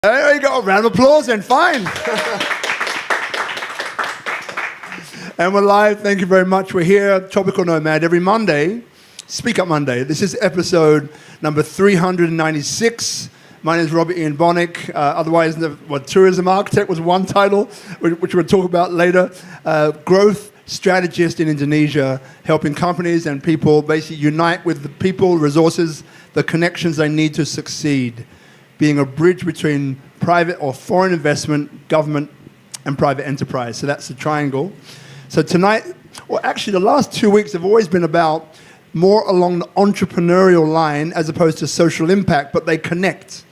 There you go. Round of applause and fine. And we're live. Thank you very much. We're here, Tropical Nomad, every Monday, Speak Up Monday. This is episode number 396. My name is Robert Ian Bonnick, otherwise Tourism Architect was one title, which we'll talk about later. Growth strategist in Indonesia, helping companies and people basically unite with the people, resources, the connections they need to succeed, being a bridge between private or foreign investment, government, and private enterprise. So that's the triangle. So tonight, well, actually the last 2 weeks have always been about more along the entrepreneurial line as opposed to social impact, but they connect.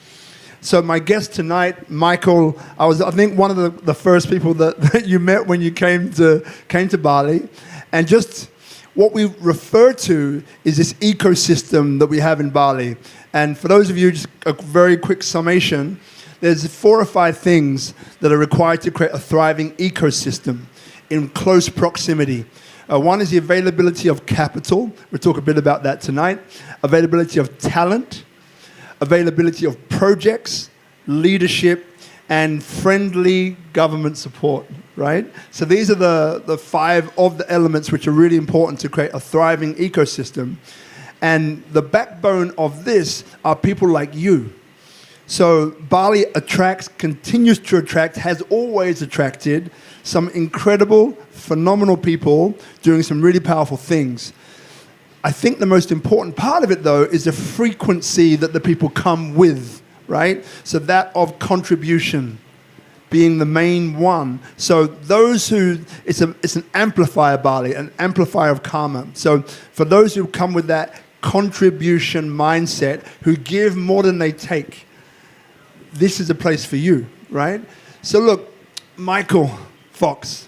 So my guest tonight, Michael, I think one of the first people that you met when you came to Bali. And just what we refer to is this ecosystem that we have in Bali. And for those of you, just a very quick summation, there's 4 or 5 things that are required to create a thriving ecosystem in close proximity. One is the availability of capital. We'll talk a bit about that tonight. Availability of talent, availability of projects, leadership, and friendly government support, right? So these are the 5 of the elements which are really important to create a thriving ecosystem. And the backbone of this are people like you. So Bali continues to attract, has always attracted some incredible, phenomenal people doing some really powerful things. I think the most important part of it, though, is the frequency that the people come with, right? So that of contribution being the main one. So those who, it's an amplifier, Bali, an amplifier of karma. So for those who come with that contribution mindset, who give more than they take, this is a place for you, right? So look, Michael Fox,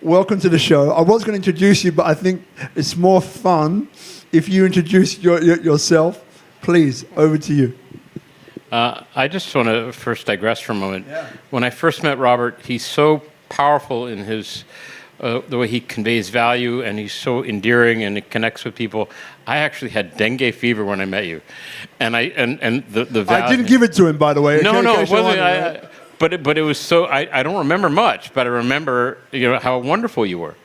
welcome to the show. I was going to introduce you, but I think it's more fun if you introduce yourself. Please, over to you. I just want to first digress for a moment. Yeah. When I first met Robert, he's so powerful in his the way he conveys value, and he's so endearing and it connects with people. I actually had dengue fever when I met you, and the value. I didn't give it to him, by the way. No, it wasn't. But it was so. I don't remember much, but I remember how wonderful you were.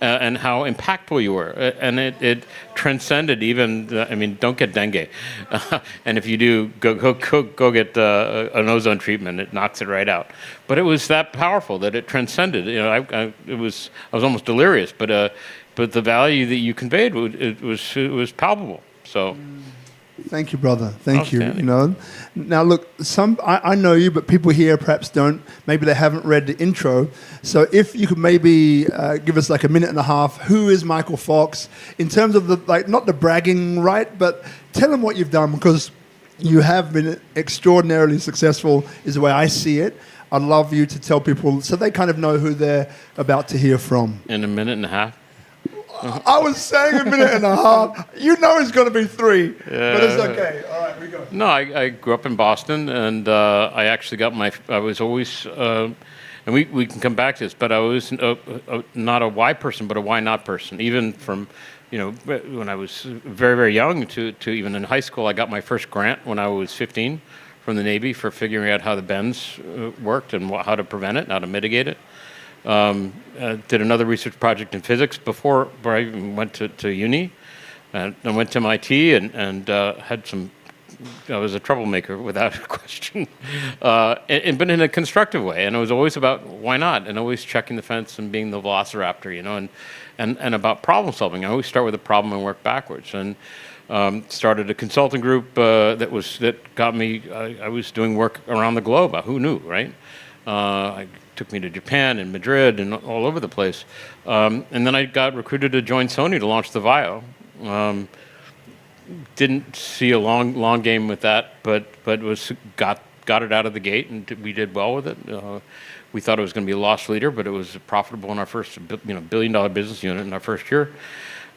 And how impactful you were, and it transcended even. Don't get dengue, and if you do, go get an ozone treatment. It knocks it right out. But it was that powerful that it transcended. I was almost delirious. But the value that you conveyed, it was palpable. So. Thank you, brother. Thank you. Now look, I know you, but people here perhaps don't. Maybe they haven't read the intro. So if you could maybe give us like a minute and a half. Who is Michael Fox in terms of not the bragging, right? But tell them what you've done, because you have been extraordinarily successful. Is the way I see it. I'd love you to tell people so they kind of know who they're about to hear from. In a minute and a half. I was saying a minute and a half. You know it's going to be 3, but it's okay. All right, we go. No, I grew up in Boston, and I actually got I was always, and we can come back to this, but I was not a why person, but a why not person. Even from, when I was very, very young to even in high school, I got my first grant when I was 15 from the Navy for figuring out how the bends worked and how to prevent it, and how to mitigate it. Did another research project in physics before I even went to uni, and I went to MIT and had some. I was a troublemaker without a question, but in a constructive way. And it was always about why not, and always checking the fence and being the velociraptor, and about problem solving. I always start with a problem and work backwards. And started a consulting group that got me. I was doing work around the globe. Who knew, right? Took me to Japan and Madrid and all over the place. And then I got recruited to join Sony to launch the Vio. Didn't see a long game with that, but got it out of the gate, and we did well with it. We thought it was going to be a loss leader, but it was profitable in our first $1 billion business unit in our first year.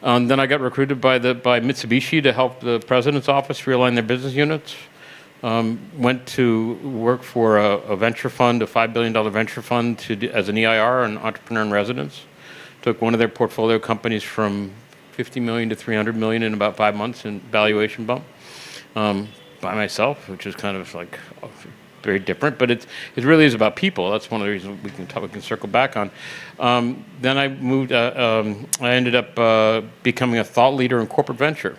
Then I got recruited by Mitsubishi to help the president's office realign their business units. Went to work for a venture fund, a $5 billion venture fund, as an EIR, an entrepreneur in residence. Took one of their portfolio companies from 50 million to 300 million in about 5 months in valuation bump by myself, which is kind of like very different, but it really is about people. That's one of the reasons we can circle back on. Then I moved. I ended up becoming a thought leader in corporate venture.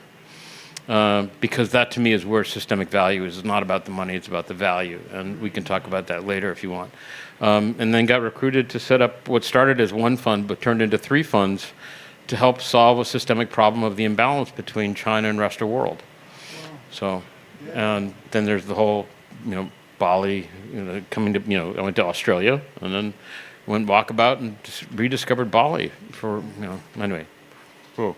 Because that to me is where systemic value is. It's not about the money, it's about the value. And we can talk about that later if you want. And then got recruited to set up what started as one fund but turned into 3 funds to help solve a systemic problem of the imbalance between China and the rest of the world. Wow. So, and then there's the whole, BALI, coming to, I went to Australia and then went walkabout and rediscovered BALI for, anyway. Cool.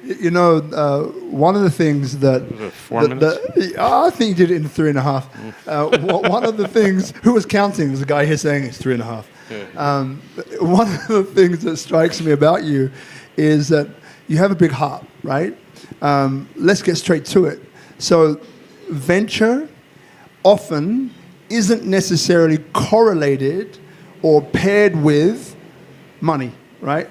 One of the things that... Was it 4 minutes? I think you did it in 3.5. One of the things... Who was counting? There's a guy here saying it's 3.5. Yeah. One of the things that strikes me about you is that you have a big heart, right? Let's get straight to it. So venture often isn't necessarily correlated or paired with money, right?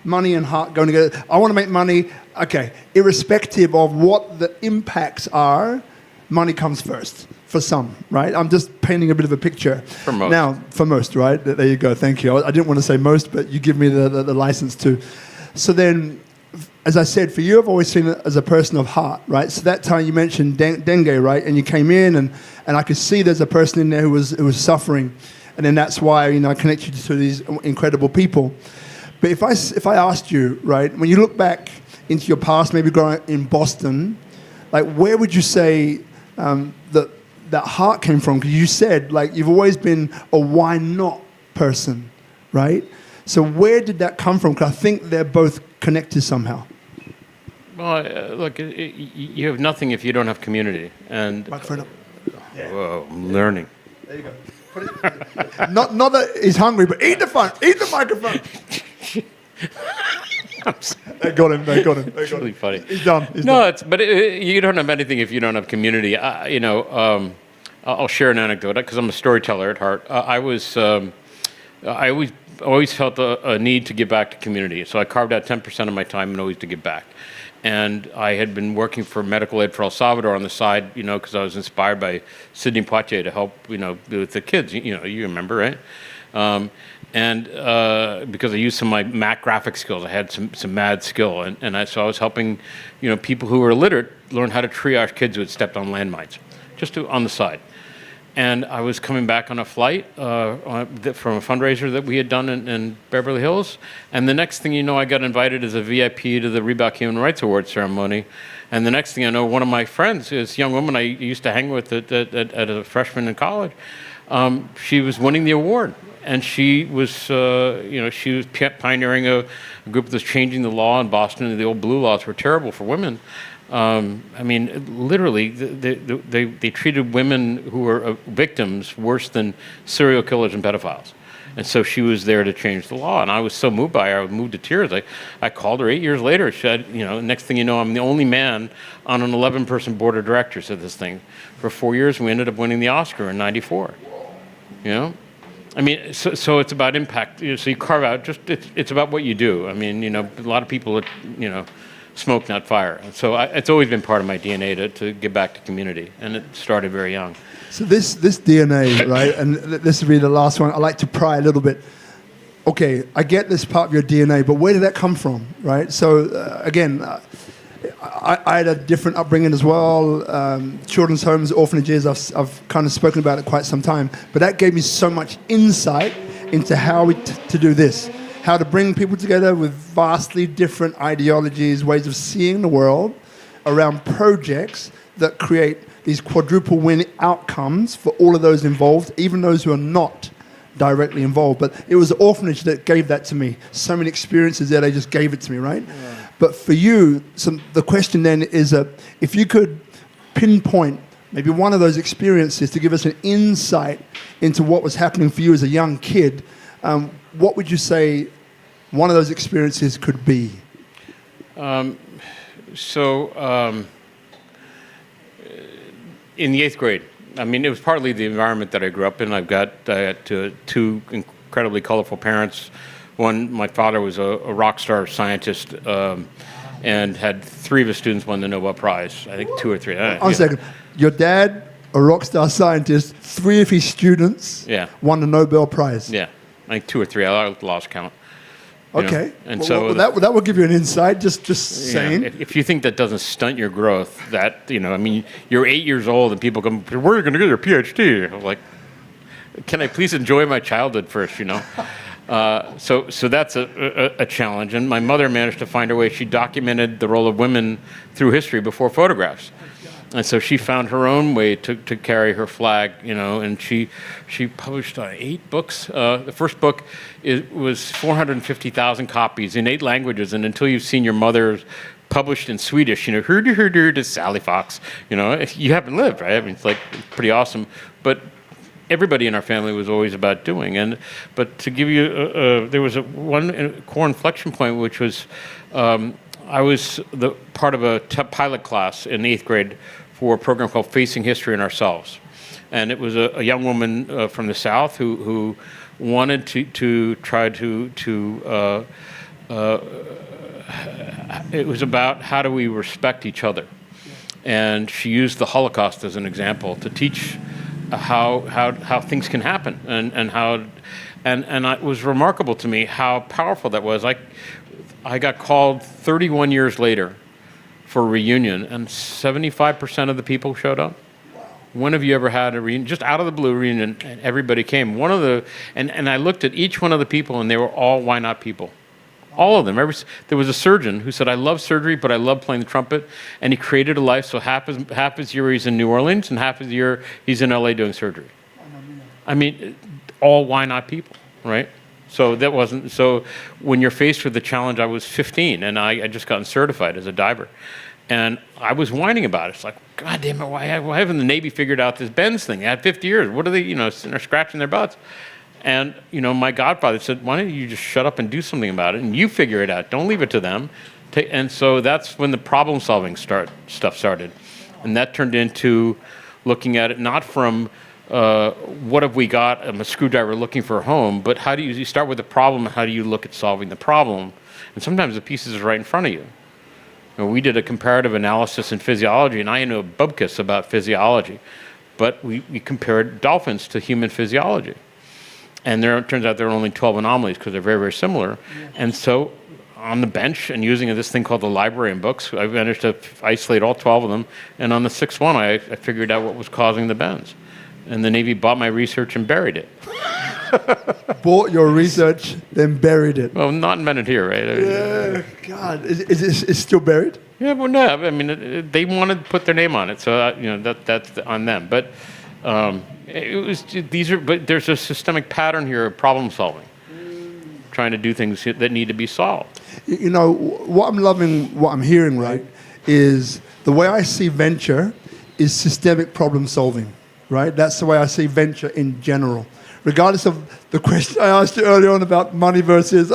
Money and heart going together. I want to make money. Okay, irrespective of what the impacts are, money comes first for some, right? I'm just painting a bit of a picture. For most. Now, for most, right? There you go. Thank you. I didn't want to say most, but you give me the license to. So then, as I said, for you, I've always seen it as a person of heart, right? So that time you mentioned dengue, right? And you came in, and I could see there's a person in there who was suffering, and then that's why I connected you to these incredible people. But if I asked you, right, when you look back into your past, maybe growing up in Boston, like where would you say that heart came from? Because you said you've always been a why not person, right? So where did that come from? Because I think they're both connected somehow. Well, look, you have nothing if you don't have community. And microphone up. Yeah. Whoa, I'm learning. There you go. Not that he's hungry, but eat the microphone. They got him. It's really funny. He's done. You don't have anything if you don't have community. I'll share an anecdote because I'm a storyteller at heart. I always felt a need to give back to community. So I carved out 10% of my time and always to give back. And I had been working for medical aid for El Salvador on the side, because I was inspired by Sidney Poitier to help, with the kids. You remember, right? And because I used some of my Mac graphic skills, I had some mad skill, so I was helping, people who were illiterate learn how to triage kids who had stepped on landmines, on the side. And I was coming back on a flight from a fundraiser that we had done in Beverly Hills, and the next thing you know, I got invited as a VIP to the Reebok Human Rights Award ceremony. And the next thing I know, one of my friends, this young woman I used to hang with at a freshman in college, she was winning the award. And she was, she was pioneering a group that was changing the law in Boston. The old blue laws were terrible for women. Literally, they treated women who were victims worse than serial killers and pedophiles. And so she was there to change the law. And I was so moved by her, I was moved to tears. I called her 8 years later. She said, next thing you know, I'm the only man on an 11-person board of directors of this thing. For 4 years, and we ended up winning the Oscar in '94. So it's about impact. So you carve out, it's about what you do. A lot of people, smoke, not fire. So it's always been part of my DNA to give back to community, and it started very young. So this DNA, right, and this will be the last one. I like to pry a little bit. Okay, I get this part of your DNA, but where did that come from, right? So again, I had a different upbringing as well. Children's homes, orphanages, I've kind of spoken about it quite some time, but that gave me so much insight into how to do this. How to bring people together with vastly different ideologies, ways of seeing the world around projects that create these quadruple win outcomes for all of those involved, even those who are not directly involved. But it was the orphanage that gave that to me. So many experiences there, they just gave it to me, right? Yeah. But for you, the question then is, if you could pinpoint maybe one of those experiences to give us an insight into what was happening for you as a young kid, what would you say one of those experiences could be? In the 8th grade, it was partly the environment that I grew up in. I had two incredibly colorful parents. One, my father was a rock star scientist and had 3 of his students won the Nobel Prize. I think 2 or 3. One second. Your dad a rock star scientist. 3 of his students won the Nobel Prize. Yeah, I think 2 or 3. I lost count. Okay, and that will give you an insight. Just saying. If you think that doesn't stunt your growth, you're 8 years old and people come, where are you going to get your PhD? I'm like, can I please enjoy my childhood first? So that's a challenge. And my mother managed to find her way. She documented the role of women through history before photographs. And so she found her own way to carry her flag, and she published 8 books. The first book was 450,000 copies in 8 languages, and until you've seen your mother's published in Swedish, hurdy hurdy to Sally Fox, you haven't lived, right? I mean, it's pretty awesome. But everybody in our family was always about doing. But to give you, there was one core inflection point, which was I was the part of a pilot class in 8th grade for a program called Facing History and Ourselves. And it was a young woman from the South who wanted to try to it was about how do we respect each other. And she used the Holocaust as an example to teach how things can happen and it was remarkable to me how powerful that was. I got called 31 years later for a reunion, and 75% of the people showed up. When have you ever had a reunion, just out of the blue reunion, and everybody came? And I looked at each one of the people, and they were all why not people. All of them. There was a surgeon who said, I love surgery, but I love playing the trumpet, and he created a life, so half his year he's in New Orleans, and half his year he's in LA doing surgery. I mean, all why not people, right? So when you're faced with the challenge, I was 15 and I just gotten certified as a diver. And I was whining about it. It's like, God damn it, why haven't the Navy figured out this Benz thing? They had 50 years. What are they, sitting there scratching their butts? And, my godfather said, why don't you just shut up and do something about it? And you figure it out. Don't leave it to them. And so that's when the problem solving stuff started. And that turned into looking at it not from, what have we got? I'm a screwdriver looking for a home, but how do you start with the problem? How do you look at solving the problem? And sometimes the pieces are right in front of you. We did a comparative analysis in physiology, and I know bubkiss about physiology, but we compared dolphins to human physiology. And it turns out there are only 12 anomalies because they're very, very similar. Yeah. And so on the bench and using this thing called the library and books, I managed to isolate all 12 of them. And on the 6th one, I figured out what was causing the bends. And the Navy bought my research and buried it. Bought your research, then buried it. Well, not invented here, right? Yeah, God. Is it still buried? Yeah, well, no. I mean, they wanted to put their name on it, so that's on them. But but there's a systemic pattern here of problem solving, trying to do things that need to be solved. What I'm loving, what I'm hearing, right, is the way I see venture is systemic problem solving. Right? That's the way I see venture in general. Regardless of the question I asked you earlier on about money versus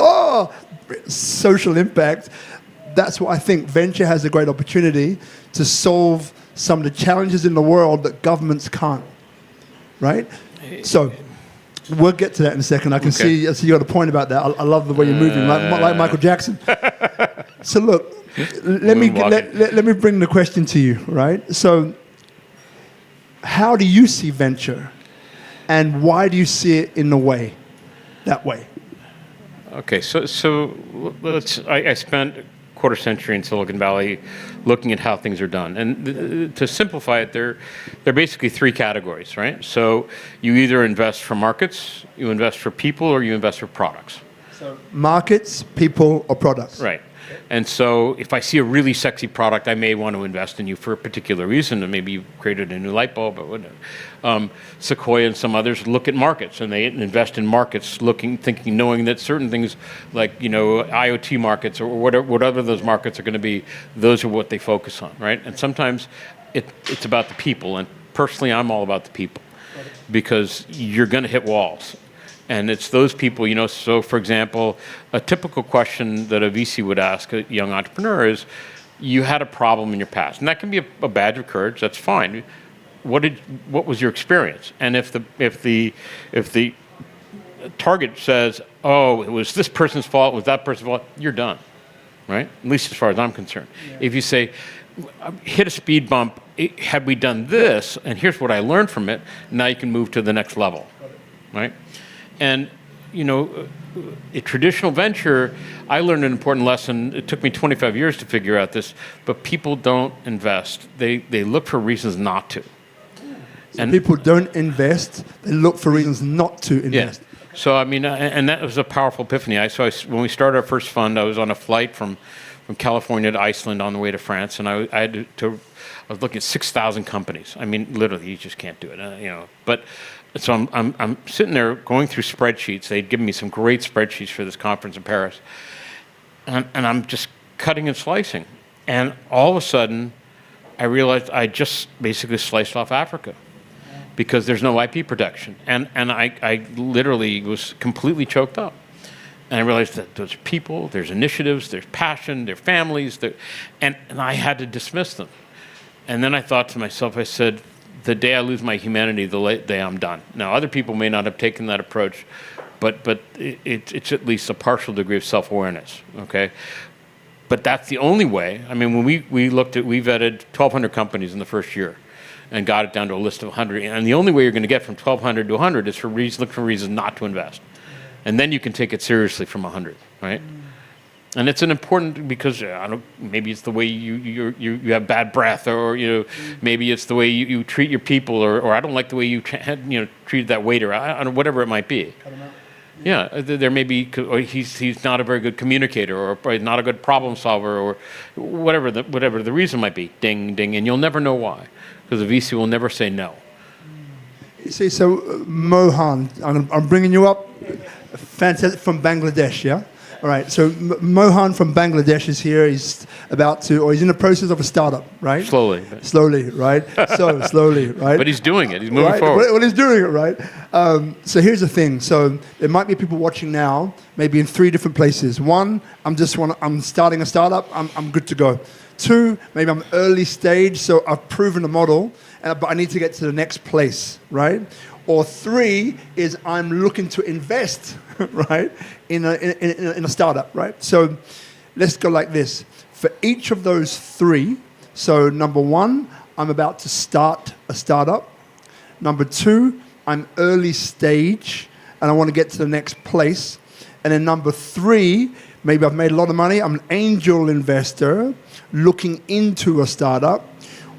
social impact, that's what I think. Venture has a great opportunity to solve some of the challenges in the world that governments can't. Right? So we'll get to that in a second. I see you got a point about that. I love the way you're moving, like Michael Jackson. So look, let me bring the question to you, right? So how do you see venture, and why do you see it in that way? Okay, so I spent a quarter century in Silicon Valley looking at how things are done. And to simplify it, they're basically 3 categories, right? So you either invest for markets, you invest for people, or you invest for products. So markets, people, or products. Right. And so if I see a really sexy product, I may want to invest in you for a particular reason, and maybe you've created a new light bulb or whatever. Sequoia and some others look at markets, and they invest in markets, thinking, knowing that certain things like, IoT markets or whatever those markets are going to be, those are what they focus on, right? And sometimes it's about the people, and personally, I'm all about the people because you're going to hit walls. And it's those people, so for example, a typical question that a VC would ask a young entrepreneur is, you had a problem in your past. And that can be a badge of courage, that's fine. What was your experience? And if the target says, oh, it was this person's fault, it was that person's fault, you're done, right? At least as far as I'm concerned. Yeah. If you say, hit a speed bump. Had we done this, and here's what I learned from it, now you can move to the next level, right? And, a traditional venture, I learned an important lesson. It took me 25 years to figure out this, but people don't invest. They look for reasons not to. And people don't invest, they look for reasons not to invest. Yeah. So, and that was a powerful epiphany. When we started our first fund, I was on a flight from California to Iceland on the way to France, and I was looking at 6,000 companies. Literally, you just can't do it, But so I'm sitting there going through spreadsheets. They'd given me some great spreadsheets for this conference in Paris, and I'm just cutting and slicing, and all of a sudden, I realized I just basically sliced off Africa. Because there's no IP protection. And I literally was completely choked up. And I realized that there's people, there's initiatives, there's passion, there's families, and I had to dismiss them. And then I thought to myself, I said, the day I lose my humanity, the day I'm done. Now, other people may not have taken that approach, but it's at least a partial degree of self-awareness, okay? But that's the only way. When we vetted 1,200 companies in the first year, and got it down to a list of 100. And the only way you're going to get from 1,200 to 100 is look for reasons not to invest. And then you can take it seriously from 100, right? And it's an important, because maybe it's the way you have bad breath, or maybe it's the way you treat your people, or I don't like the way you treated that waiter, whatever it might be. Yeah, there may be, or he's not a very good communicator, or not a good problem solver, or whatever the reason might be. Ding, ding, and you'll never know why. Because the VC will never say no. You see, so Mohan, I'm bringing you up, fantastic, from Bangladesh, yeah? All right, so Mohan from Bangladesh is here. He's in the process of a startup, right? Slowly, right? So slowly, right? But he's doing it. He's moving forward. Well, he's doing it, right? So here's the thing. So there might be people watching now, maybe in 3 different places. 1, I'm starting a startup. I'm good to go. 2, maybe I'm early stage, so I've proven the model, but I need to get to the next place, right? Or 3 is I'm looking to invest, right, in a startup, right? So let's go like this. For each of those 3, so number 1, I'm about to start a startup. Number 2, I'm early stage, and I want to get to the next place. And then number 3, maybe I've made a lot of money. I'm an angel investor looking into a startup.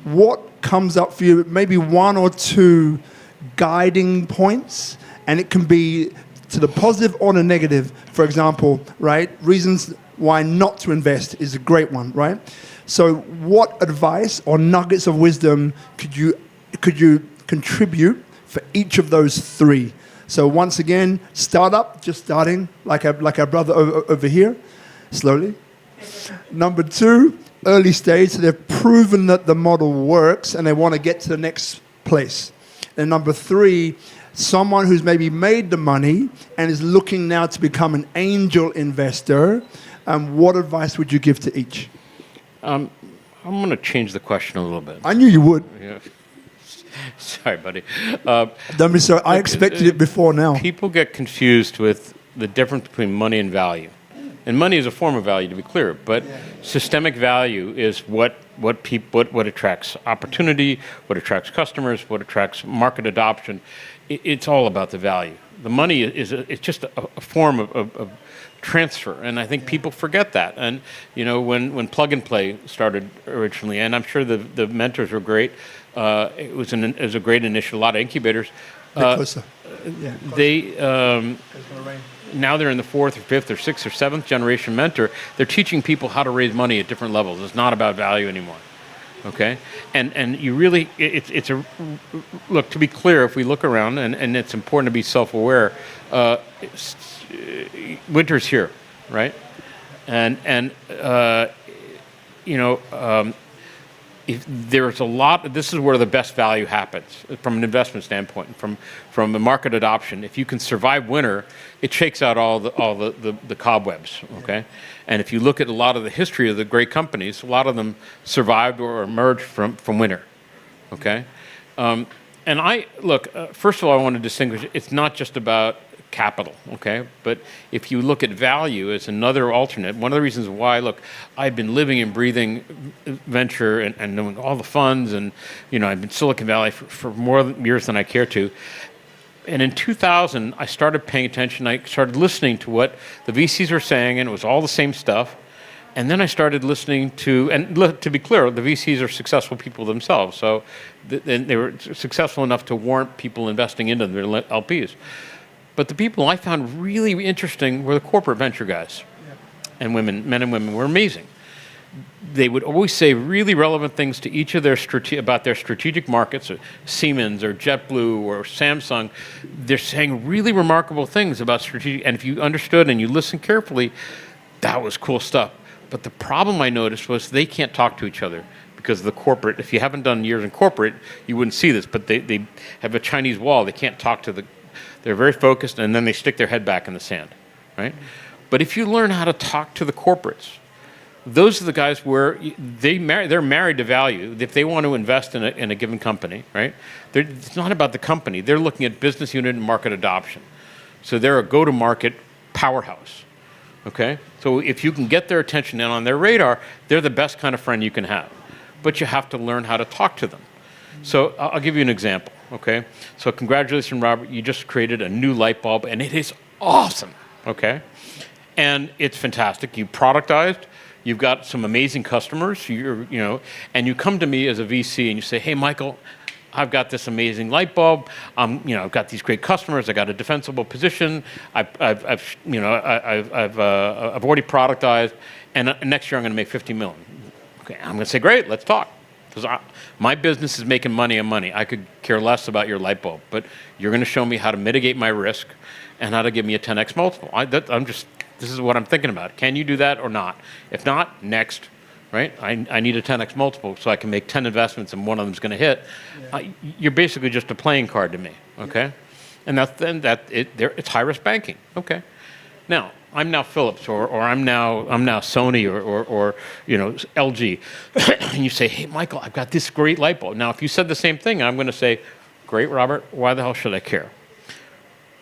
What comes up for you? Maybe 1 or 2 guiding points, and it can be to the positive or the negative. For example, right? Reasons why not to invest is a great one, right? So what advice or nuggets of wisdom could you contribute for each of those 3? So once again, startup, just starting, like our brother over here, slowly. Number 2, early stage, so they've proven that the model works and they want to get to the next place. And number 3, someone who's maybe made the money and is looking now to become an angel investor. What advice would you give to each? I'm going to change the question a little bit. I knew you would. Yeah. Sorry, buddy. Don't be sorry. I expected it before now. People get confused with the difference between money and value. And money is a form of value, to be clear, but systemic value is what attracts opportunity, what attracts customers, what attracts market adoption. It's all about the value. The money it's just a form of transfer, and I think people forget that. And when Plug and Play started originally, and I'm sure the mentors were great. It was a great initiative. A lot of incubators. Now they're in the 4th or 5th or 6th or 7th generation mentor. They're teaching people how to raise money at different levels. It's not about value anymore. Okay, and you really it's a look, to be clear. If we look around, and it's important to be self-aware. Winter's here, right? If there's a lot. This is where the best value happens from an investment standpoint, from the market adoption. If you can survive winter, it shakes out all the cobwebs. Okay, and if you look at a lot of the history of the great companies, a lot of them survived or emerged from winter. Okay, and first of all, I want to distinguish. It's not just about capital, okay? But if you look at value as another alternate, one of the reasons why, look, I've been living and breathing venture and knowing all the funds, and I've been Silicon Valley for more years than I care to. And in 2000, I started paying attention. I started listening to what the VCs were saying, and it was all the same stuff. And then I started listening to, and to be clear, the VCs are successful people themselves. So they were successful enough to warrant people investing into their LPs. But the people I found really interesting were the corporate venture guys. And women, men and women, were amazing. They would always say really relevant things to each of their about their strategic markets, or Siemens or JetBlue or Samsung. They're saying really remarkable things about strategic, and if you understood and you listened carefully, that was cool stuff. But the problem I noticed was they can't talk to each other because of the corporate. If you haven't done years in corporate, you wouldn't see this, but they have a Chinese wall. They can't talk to they're very focused, and then they stick their head back in the sand, right? But if you learn how to talk to the corporates, those are the guys where they're married to value. If they want to invest in a given company, right? It's not about the company. They're looking at business unit and market adoption. So they're a go-to-market powerhouse, okay? So if you can get their attention and on their radar, they're the best kind of friend you can have. But you have to learn how to talk to them. So I'll give you an example, okay? So congratulations, Robert. You just created a new light bulb, and it is awesome, okay? And it's fantastic. You productized. You've got some amazing customers, and you come to me as a VC and you say, hey, Michael, I've got this amazing light bulb. I've got these great customers. I got a defensible position. I've already productized, and next year I'm going to make 50 million. Okay, I'm going to say, great, let's talk. Because my business is making money on money. I could care less about your light bulb, but you're going to show me how to mitigate my risk and how to give me a 10x multiple. This is what I'm thinking about. Can you do that or not? If not, next, right? I need a 10x multiple so I can make 10 investments and one of them's going to hit. Yeah. You're basically just a playing card to me, okay? Yeah. And it's high risk banking, okay? Now I'm now Philips or I'm now Sony or LG, and you say, hey Michael, I've got this great light bulb. Now if you said the same thing, I'm going to say, great Robert, why the hell should I care?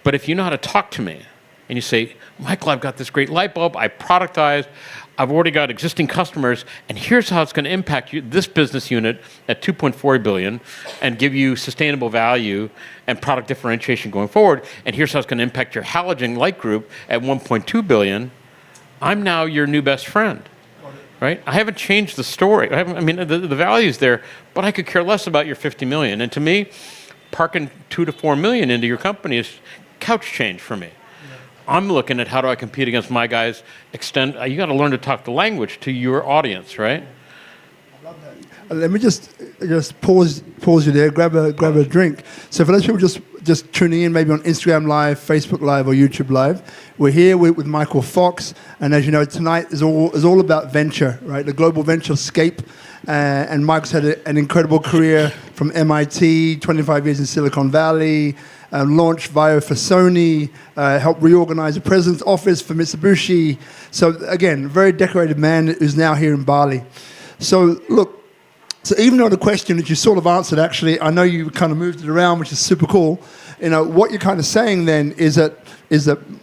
But if you know how to talk to me, and you say, Michael, I've got this great light bulb, I productized, I've already got existing customers, and here's how it's going to impact this business unit at $2.4 billion and give you sustainable value and product differentiation going forward, and here's how it's going to impact your halogen light group at $1.2 billion, I'm now your new best friend, right? I haven't changed the story. The value's there, but I could care less about your 50 million. And to me, parking 2 to 4 million into your company is couch change for me. I'm looking at how do I compete against my guys. You got to learn to talk the language to your audience, right? I love that. Let me just pause you there. Grab a drink. So for those people just tuning in, maybe on Instagram Live, Facebook Live, or YouTube Live, we're here with Michael Fox, and as you know, tonight is all about venture, right? The global venture scape. And Mike's had an incredible career from MIT, 25 years in Silicon Valley. Launched Vio for Sony, helped reorganize the president's office for Mitsubishi. So again, very decorated man who's now here in Bali. So look, even though the question that you sort of answered, actually, I know you kind of moved it around, which is super cool. What you're kind of saying then is that,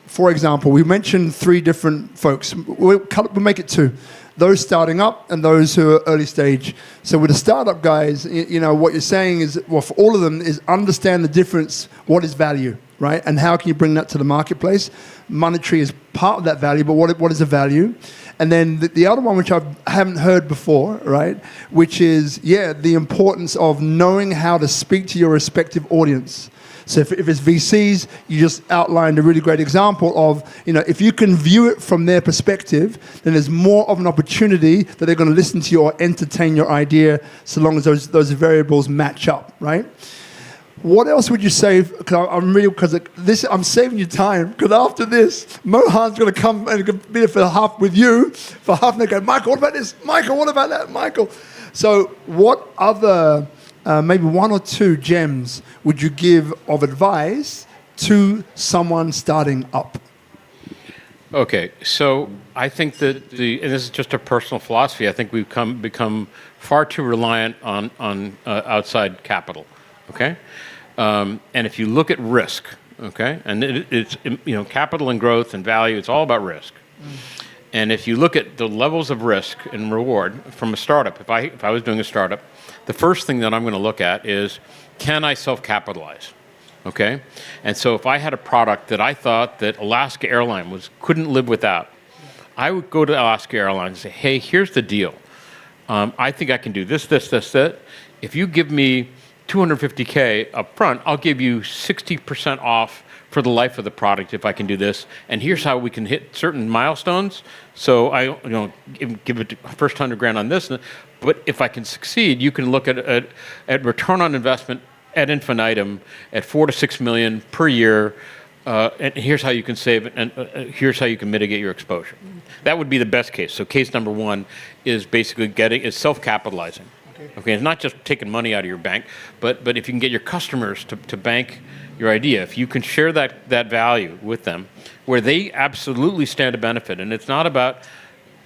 for example, we mentioned 3 different folks. We'll make it 2. Those starting up and those who are early stage. So with the startup guys, what you're saying is, well, for all of them is understand the difference, what is value, right? And how can you bring that to the marketplace? Monetary is part of that value, but what is the value? And then the other one, which I haven't heard before, right? Which is, the importance of knowing how to speak to your respective audience. So if it's VCs, you just outlined a really great example of, if you can view it from their perspective, then there's more of an opportunity that they're going to listen to you or entertain your idea, so long as those variables match up, right? What else would you say? I'm saving you time, because after this, Mohan's going to come and be there for half with you, for half, and they go, Michael, what about this? Michael, what about that? Michael. So what other... maybe 1 or 2 gems would you give of advice to someone starting up? Okay, so I think that and this is just a personal philosophy, I think we've become far too reliant on outside capital, okay? And if you look at risk, okay, and it's capital and growth and value, it's all about risk. And if you look at the levels of risk and reward from a startup, if I was doing a startup, the first thing that I'm going to look at is, can I self-capitalize? Okay, and so if I had a product that I thought that Alaska Airlines couldn't live without, I would go to Alaska Airlines and say, hey, here's the deal. I think I can do this, this, this, that. If you give me $250K up front, I'll give you 60% off for the life of the product if I can do this. And here's how we can hit certain milestones. So I give it first 100 grand on this. But if I can succeed, you can look at return on investment ad infinitum at 4 to 6 million per year. And here's how you can save it, and here's how you can mitigate your exposure. That would be the best case. So case number one is basically self-capitalizing. Okay, it's not just taking money out of your bank, but if you can get your customers to bank your idea, if you can share that value with them, where they absolutely stand to benefit, and it's not about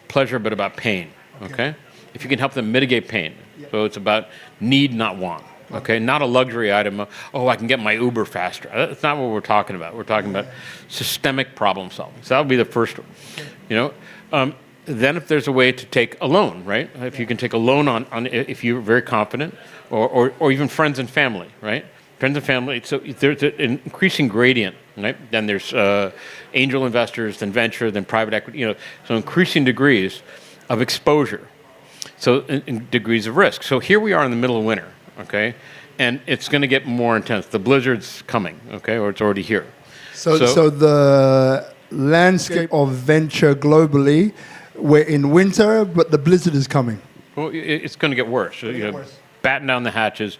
pleasure, but about pain, okay? If you can help them mitigate pain. So it's about need, not want. Okay, not a luxury item of, I can get my Uber faster. That's not what we're talking about. We're talking about systemic problem solving. So that would be the first one. Then if there's a way to take a loan, right? If you can take a loan on if you're very confident, or even friends and family, right? Friends and family, so there's an increasing gradient, right? Then there's angel investors, then venture, then private equity, so increasing degrees of exposure. So in degrees of risk. So here we are in the middle of winter. Okay, and it's going to get more intense. The blizzard's coming, okay, or it's already here. So the landscape of venture globally, we're in winter, but the blizzard is coming. Well, it's going to get worse. Batten down the hatches.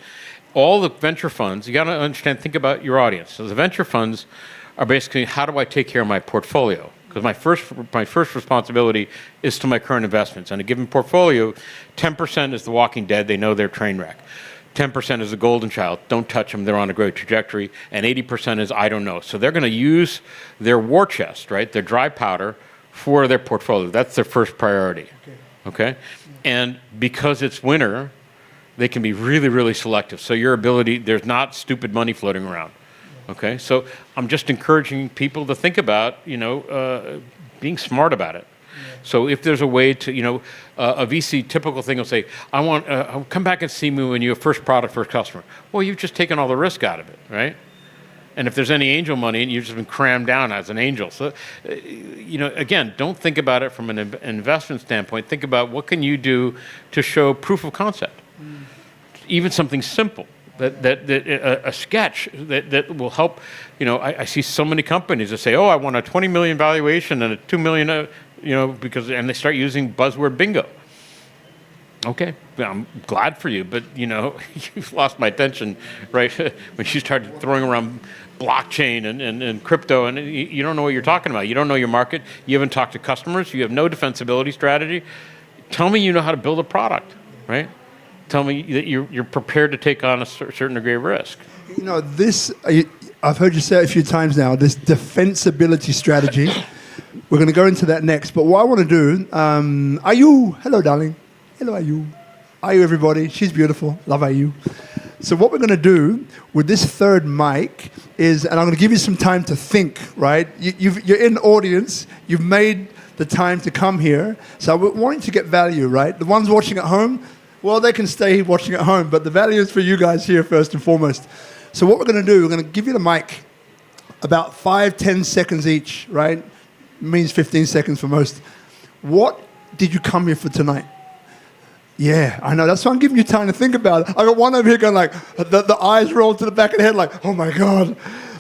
All the venture funds, you got to understand, think about your audience. So the venture funds are basically, how do I take care of my portfolio? Because my first responsibility is to my current investments. On a given portfolio, 10% is the Walking Dead. They know they're train wreck. 10% is the golden child. Don't touch them. They're on a great trajectory. And 80% is I don't know. So they're going to use their war chest, right, their dry powder, for their portfolio. That's their first priority. Okay? And because it's winter, they can be really, really selective. So there's not stupid money floating around. Okay? So I'm just encouraging people to think about, being smart about it. So if there's a way to, a VC typical thing will say, I'll come back and see me when you have first product, first customer. Well, you've just taken all the risk out of it, right? And if there's any angel money, you've just been crammed down as an angel. So, again, don't think about it from an investment standpoint. Think about what can you do to show proof of concept. Even something simple, a sketch that will help. I see so many companies that say, I want a 20 million valuation and a 2 million, and they start using buzzword bingo. Okay, I'm glad for you, but you've lost my attention, right? When you started throwing around blockchain and crypto, and you don't know what you're talking about. You don't know your market. You haven't talked to customers. You have no defensibility strategy. Tell me you know how to build a product, right? Tell me that you're prepared to take on a certain degree of risk. This, I've heard you say it a few times now, this defensibility strategy. We're going to go into that next. But what I want to do, Ayu, hello, darling. Hello, Ayu. Ayu, everybody. She's beautiful. Love Ayu. So what we're going to do with this third mic is, and I'm going to give you some time to think, right? You're in the audience. You've made the time to come here. So we're wanting to get value, right? The ones watching at home, well, they can stay watching at home, but the value is for you guys here first and foremost. So what we're going to do, we're going to give you the mic about 5-10 seconds each, right? It means 15 seconds for most. What did you come here for tonight? Yeah, I know. That's why I'm giving you time to think about it. I got one over here going like, the eyes roll to the back of the head like, oh my God.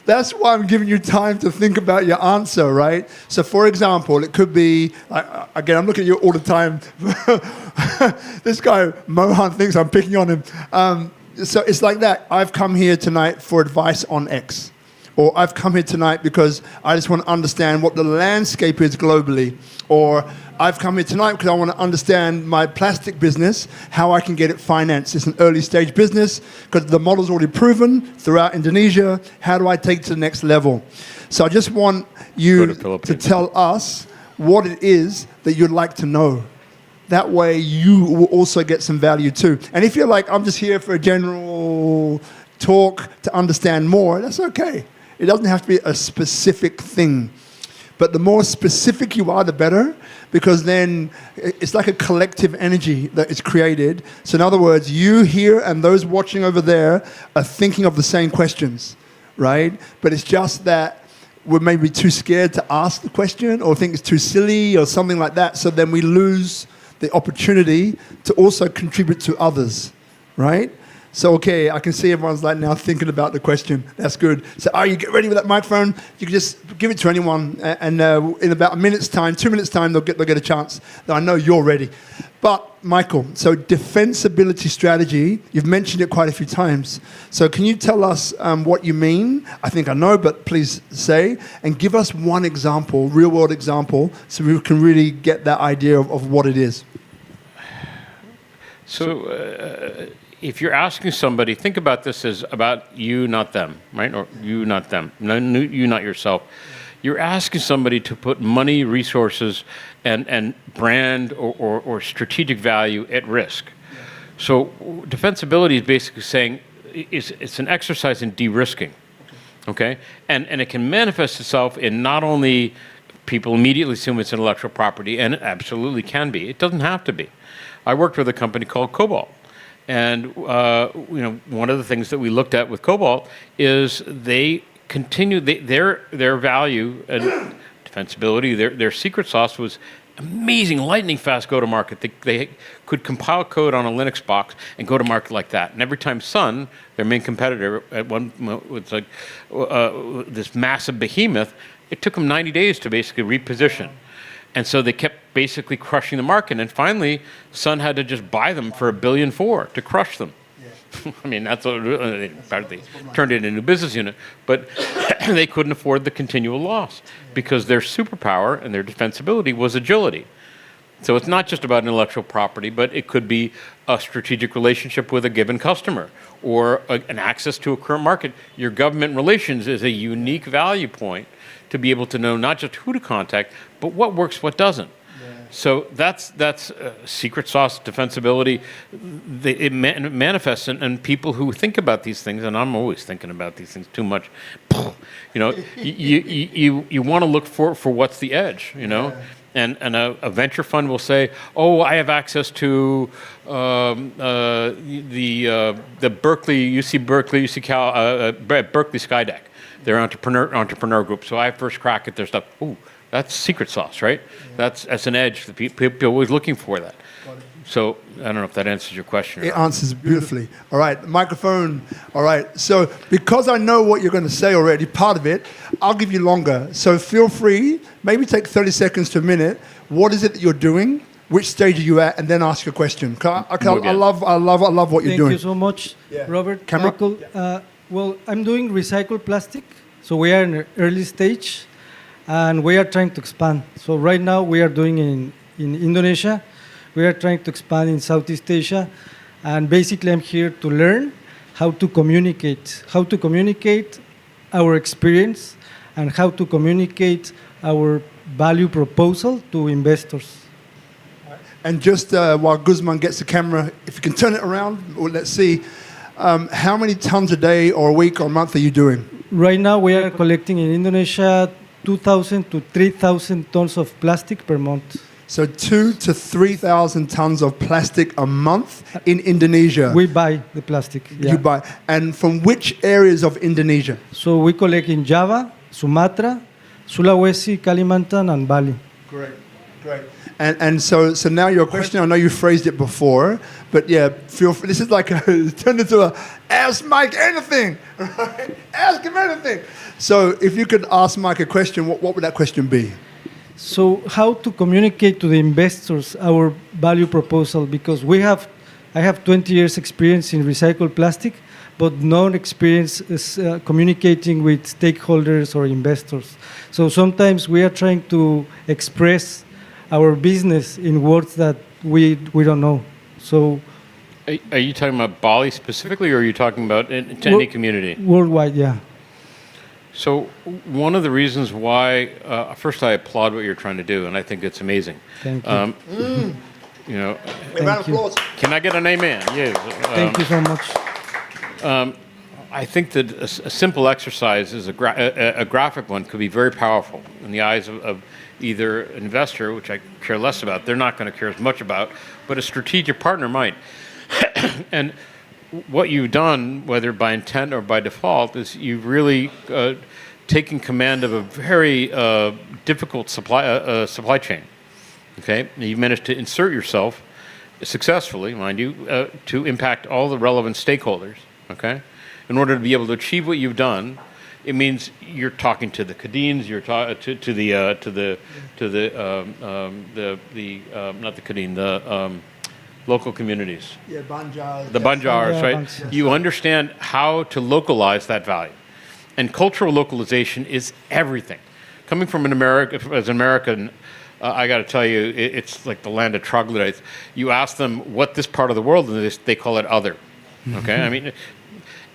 That's why I'm giving you time to think about your answer, right? So for example, it could be, again, I'm looking at you all the time. This guy, Mohan, thinks I'm picking on him. So it's like that. I've come here tonight for advice on X. Or I've come here tonight because I just want to understand what the landscape is globally. Or I've come here tonight because I want to understand my plastic business, how I can get it financed. It's an early stage business because the model's already proven throughout Indonesia. How do I take it to the next level? So I just want you to tell us what it is that you'd like to know. That way you will also get some value too. And if you're like, I'm just here for a general talk to understand more, that's okay. It doesn't have to be a specific thing. But the more specific you are, the better, because then it's like a collective energy that is created. So in other words, you here and those watching over there are thinking of the same questions, right? But it's just that we're maybe too scared to ask the question or think it's too silly or something like that. So then we lose the opportunity to also contribute to others, right? So, okay, I can see everyone's like now thinking about the question. That's good. So, you get ready with that microphone. You can just give it to anyone, and in about a minute's time, 2 minutes' time, they'll get a chance. I know you're ready. But, Michael, so defensibility strategy, you've mentioned it quite a few times. So, can you tell us what you mean? I think I know, but please say, and give us one example, real-world example, so we can really get that idea of what it is. So, if you're asking somebody, think about this as about you, not them, right? Or you, not them. No, you, not yourself. You're asking somebody to put money, resources, and brand or strategic value at risk. Yeah. So defensibility is basically saying it's an exercise in de-risking, okay? And it can manifest itself in not only people immediately assume it's intellectual property, and it absolutely can be. It doesn't have to be. I worked with a company called Cobalt. And one of the things that we looked at with Cobalt is they continue their value and defensibility. Their secret sauce was amazing, lightning fast go to market. They could compile code on a Linux box and go to market like that. And every time Sun, their main competitor, at one was like this massive behemoth, it took them 90 days to basically reposition. And so they kept basically crushing the market. And finally, Sun had to just buy them for $1.4 billion to crush them. Yeah. I mean, that's what they turned it into a new business unit. But they couldn't afford the continual loss because their superpower and their defensibility was agility. So it's not just about intellectual property, but it could be a strategic relationship with a given customer or an access to a current market. Your government relations is a unique value point to be able to know not just who to contact, but what works, what doesn't. Yeah. So that's secret sauce defensibility. It manifests in people who think about these things, and I'm always thinking about these things too much. You know, you want to look for what's the edge, you know? Yeah. And a venture fund will say, "Oh, I have access to the Berkeley, UC Berkeley, UC Cal, Berkeley Skydeck, their entrepreneur group. So I have first crack at their stuff." Ooh, that's secret sauce, right? Yeah. That's an edge. People are always looking for that. So I don't know if that answers your question. It answers beautifully. All right, microphone. All right. So because I know what you're going to say already, part of it, I'll give you longer. So feel free. Maybe take 30 seconds to a minute. What is it that you're doing? Which stage are you at? And then ask your question. I love what you're doing. Thank you so much, Robert. Camera? Michael. Well, I'm doing recycled plastic. So we are in an early stage, and we are trying to expand. So right now we are doing in Indonesia. We are trying to expand in Southeast Asia, and basically I'm here to learn how to communicate our experience and how to communicate our value proposal to investors. And just while Guzman gets the camera, if you can turn it around, let's see, how many tons a day or a week or a month are you doing? Right now we are collecting in Indonesia 2,000 to 3,000 tons of plastic per month. So 2,000 to 3,000 tons of plastic a month in Indonesia. We buy the plastic. Yeah. You buy. And from which areas of Indonesia? So we collect in Java, Sumatra, Sulawesi, Kalimantan, and Bali. Great. And so now your question, I know you phrased it before, but yeah, feel free. This is like turned into a ask Mike anything, right? Ask him anything. So if you could ask Mike a question, what would that question be? So how to communicate to the investors our value proposal? Because I have 20 years experience in recycled plastic, but no experience is communicating with stakeholders or investors. So sometimes we are trying to express our business in words that we don't know. So, are you talking about BALI specifically, or are you talking about any community? Worldwide, yeah. So one of the reasons why, first I applaud what you're trying to do, and I think it's amazing. Thank you. You know, round of applause. Can I get an amen? Yeah. Thank you so much. I think that a simple exercise is a graphic one could be very powerful in the eyes of either an investor, which I care less about, they're not going to care as much about, but a strategic partner might. And what you've done, whether by intent or by default, is you've really taken command of a very difficult supply chain. Okay, and you've managed to insert yourself successfully, mind you, to impact all the relevant stakeholders. Okay, in order to be able to achieve what you've done, it means you're talking to the Cadines, you're talking to the not the Cadine, the local communities. Yeah, Banjars. The Banjars, right? Banks, yes. You understand how to localize that value. And cultural localization is everything. Coming from as an American, I got to tell you, it's like the land of troglodytes. You ask them what this part of the world is, they call it other. Okay? I mean,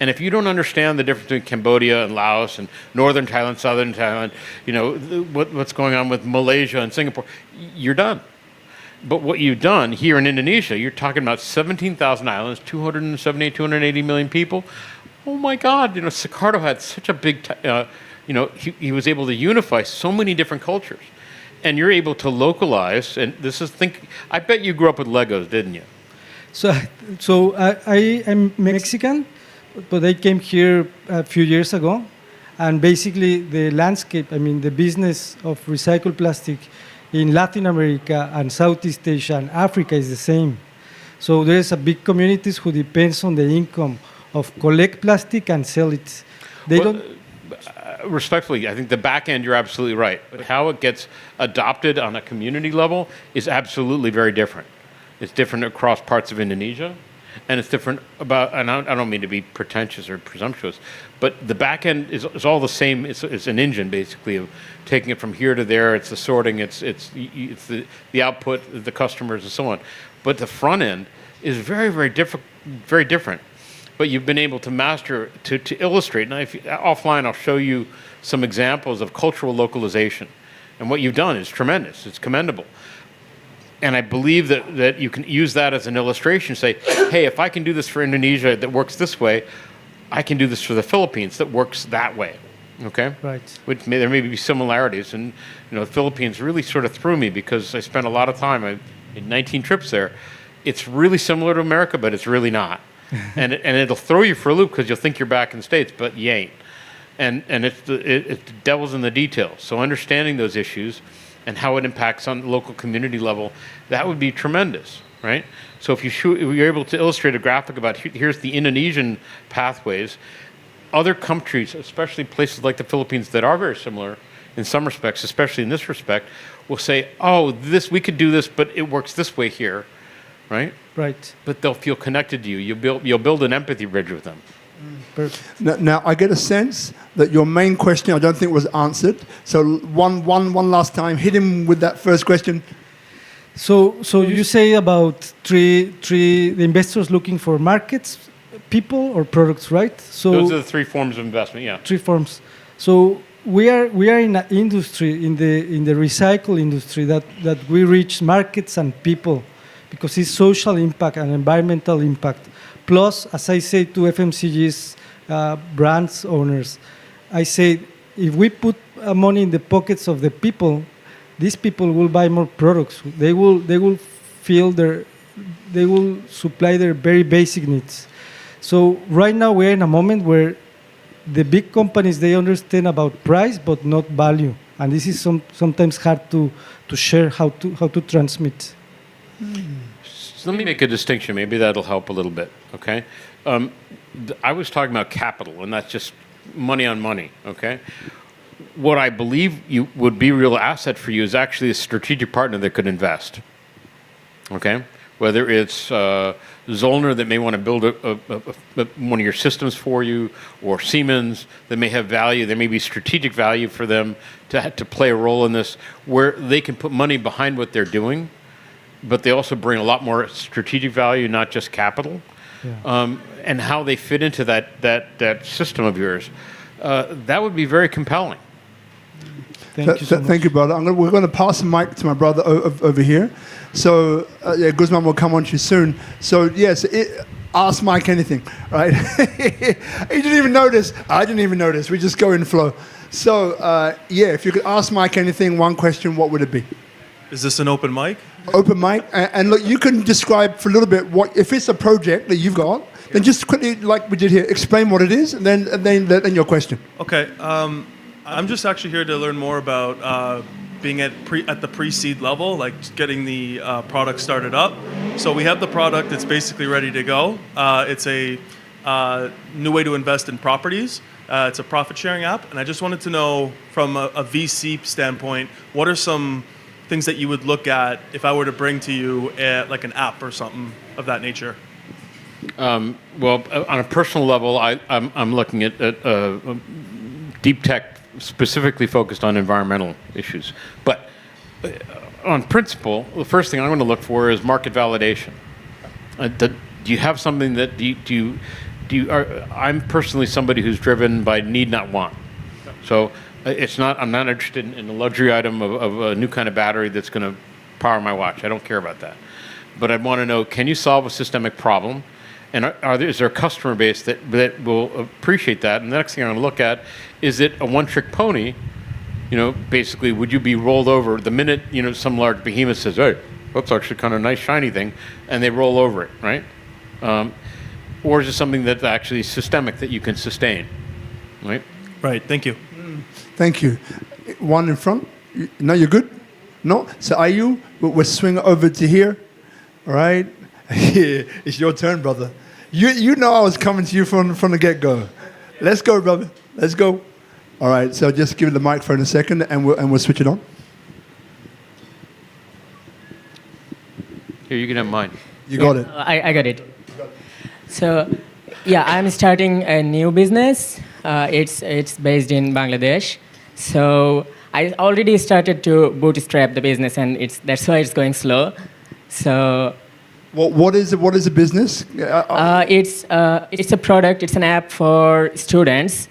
and if you don't understand the difference between Cambodia and Laos and northern Thailand, southern Thailand, you know, what's going on with Malaysia and Singapore, you're done. But what you've done here in Indonesia, you're talking about 17,000 islands, 280 million people. Oh my God, you know, Sukarno had such a big, you know, he was able to unify so many different cultures. And you're able to localize, and this is, I bet you grew up with Legos, didn't you? So I am Mexican, but I came here a few years ago. And basically the landscape, I mean, the business of recycled plastic in Latin America and Southeast Asia and Africa is the same. So there's a big communities who depends on the income of collect plastic and sell it. Respectfully, I think the back end, you're absolutely right. But how it gets adopted on a community level is absolutely very different. It's different across parts of Indonesia, and it's different about, and I don't mean to be pretentious or presumptuous, but the back end is all the same. It's an engine, basically, of taking it from here to there. It's the sorting, it's the output, the customers, and so on. But the front end is very, very different. But you've been able to master, to illustrate. Now, offline, I'll show you some examples of cultural localization. And what you've done is tremendous. It's commendable. And I believe that you can use that as an illustration, say, hey, if I can do this for Indonesia that works this way, I can do this for the Philippines that works that way. Okay? Right. There may be similarities. And, you know, the Philippines really sort of threw me because I spent a lot of time, I made 19 trips there. It's really similar to America, but it's really not. and it'll throw you for a loop because you'll think you're back in the States, but you ain't. And it's the devil's in the details. So understanding those issues and how it impacts on the local community level, that would be tremendous, right? So if you're able to illustrate a graphic about here's the Indonesian pathways, other countries, especially places like the Philippines that are very similar in some respects, especially in this respect, will say, oh, we could do this, but it works this way here, right? Right. But they'll feel connected to you. You'll build an empathy bridge with them. Perfect. Now, I get a sense that your main question I don't think was answered. So one last time, hit him with that first question. So you say about the investors looking for markets, people or products, right? So those are the three forms of investment, yeah. Three forms. So we are in an industry, in the recycle industry, that we reach markets and people because it's social impact and environmental impact. Plus, as I say to FMCG's brands owners, I say if we put money in the pockets of the people, these people will buy more products. They will supply their very basic needs. So right now we're in a moment where the big companies, they understand about price but not value, and this is sometimes hard to share how to transmit. So let me make a distinction. Maybe that'll help a little bit. Okay, I was talking about capital, and that's just money on money. Okay, what I believe would be a real asset for you is actually a strategic partner that could invest. Okay, whether it's Zollner that may want to build one of your systems for you, or Siemens that may have value. There may be strategic value for them to play a role in this, where they can put money behind what they're doing, but they also bring a lot more strategic value, not just capital. Yeah. And how they fit into that system of yours, that would be very compelling. Thank you so much. Thank you, brother. We're going to pass the mic to my brother over here. So, Guzman will come on to you soon. So, yes, Ask Mike anything, right? He didn't even notice. I didn't even notice. We just go in flow. So, if you could ask Mike anything, one question, what would it be? Is this an open mic? Open mic. And look, you can describe for a little bit what, if it's a project that you've got, then just quickly, like we did here, explain what it is, and then your question. Okay. I'm just actually here to learn more about being at the pre-seed level, like getting the product started up. So we have the product; it's basically ready to go. It's a new way to invest in properties. It's a profit-sharing app, and I just wanted to know, from a VC standpoint, what are some things that you would look at if I were to bring to you like an app or something of that nature? Well, on a personal level, I'm looking at deep tech specifically focused on environmental issues. But on principle, the first thing I'm going to look for is market validation. Do you have something that I'm personally somebody who's driven by need, not want. So I'm not interested in the luxury item of a new kind of battery that's going to power my watch. I don't care about that. But I want to know, can you solve a systemic problem? And is there a customer base that will appreciate that? And the next thing I'm going to look at, is it a one-trick pony? Basically, would you be rolled over the minute, some large behemoth says, hey, that's actually kind of a nice shiny thing, and they roll over it, right? Or is it something that's actually systemic that you can sustain, right? Right, thank you. Thank you. One in front. No, you're good? No? So are you? We'll swing over to here. All right? It's your turn, brother. You know I was coming to you from the get-go. Let's go, brother. Let's go. All right, so just give it the microphone a second, and we'll switch it on. Here, you can have mine. You got it. I got it. So, I'm starting a new business. It's based in Bangladesh. So I already started to bootstrap the business, and that's why it's going slow. So. What is the business? It's a product. It's an app for students.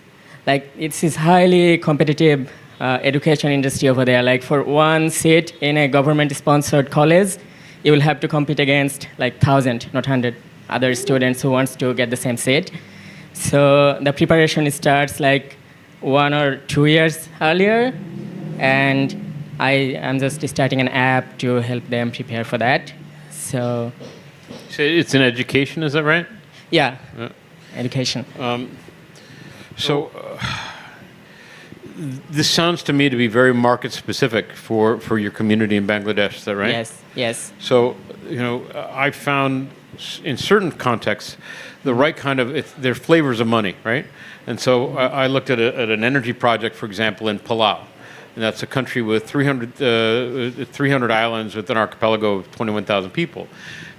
Like, it's this highly competitive education industry over there. Like, for one seat in a government-sponsored college, you will have to compete against like 1,000, not 100, other students who wants to get the same seat. So the preparation starts like 1 or 2 years earlier, and I am just starting an app to help them prepare for that. So it's in education, is that right? Yeah. Education. This sounds to me to be very market specific for your community in Bangladesh, is that right? Yes. So, I found in certain contexts the right kind of, they're flavors of money, right? And so I looked at an energy project, for example, in Palau. And that's a country with 300 islands with an archipelago of 21,000 people.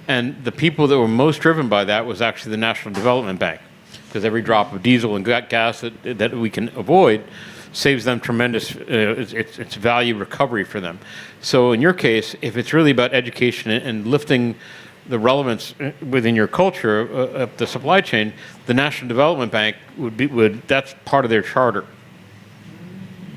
And the people that were most driven by that was actually the National Development Bank, because every drop of diesel and gas that we can avoid saves them tremendous, it's value recovery for them. So in your case, if it's really about education and lifting the relevance within your culture of the supply chain, the National Development Bank that's part of their charter.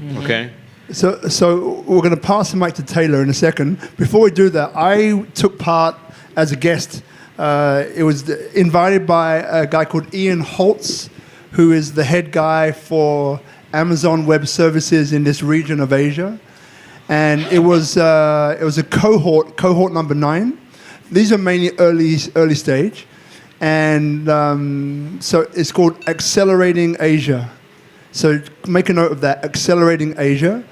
Mm-hmm. Okay? So we're going to pass the mic to Taylor in a second. Before we do that, I took part as a guest. It was invited by a guy called Ian Holtz, who is the head guy for Amazon Web Services in this region of Asia. And it was a cohort number 9. These are mainly early stage. And so it's called Accelerating Asia. So make a note of that, Accelerating Asia.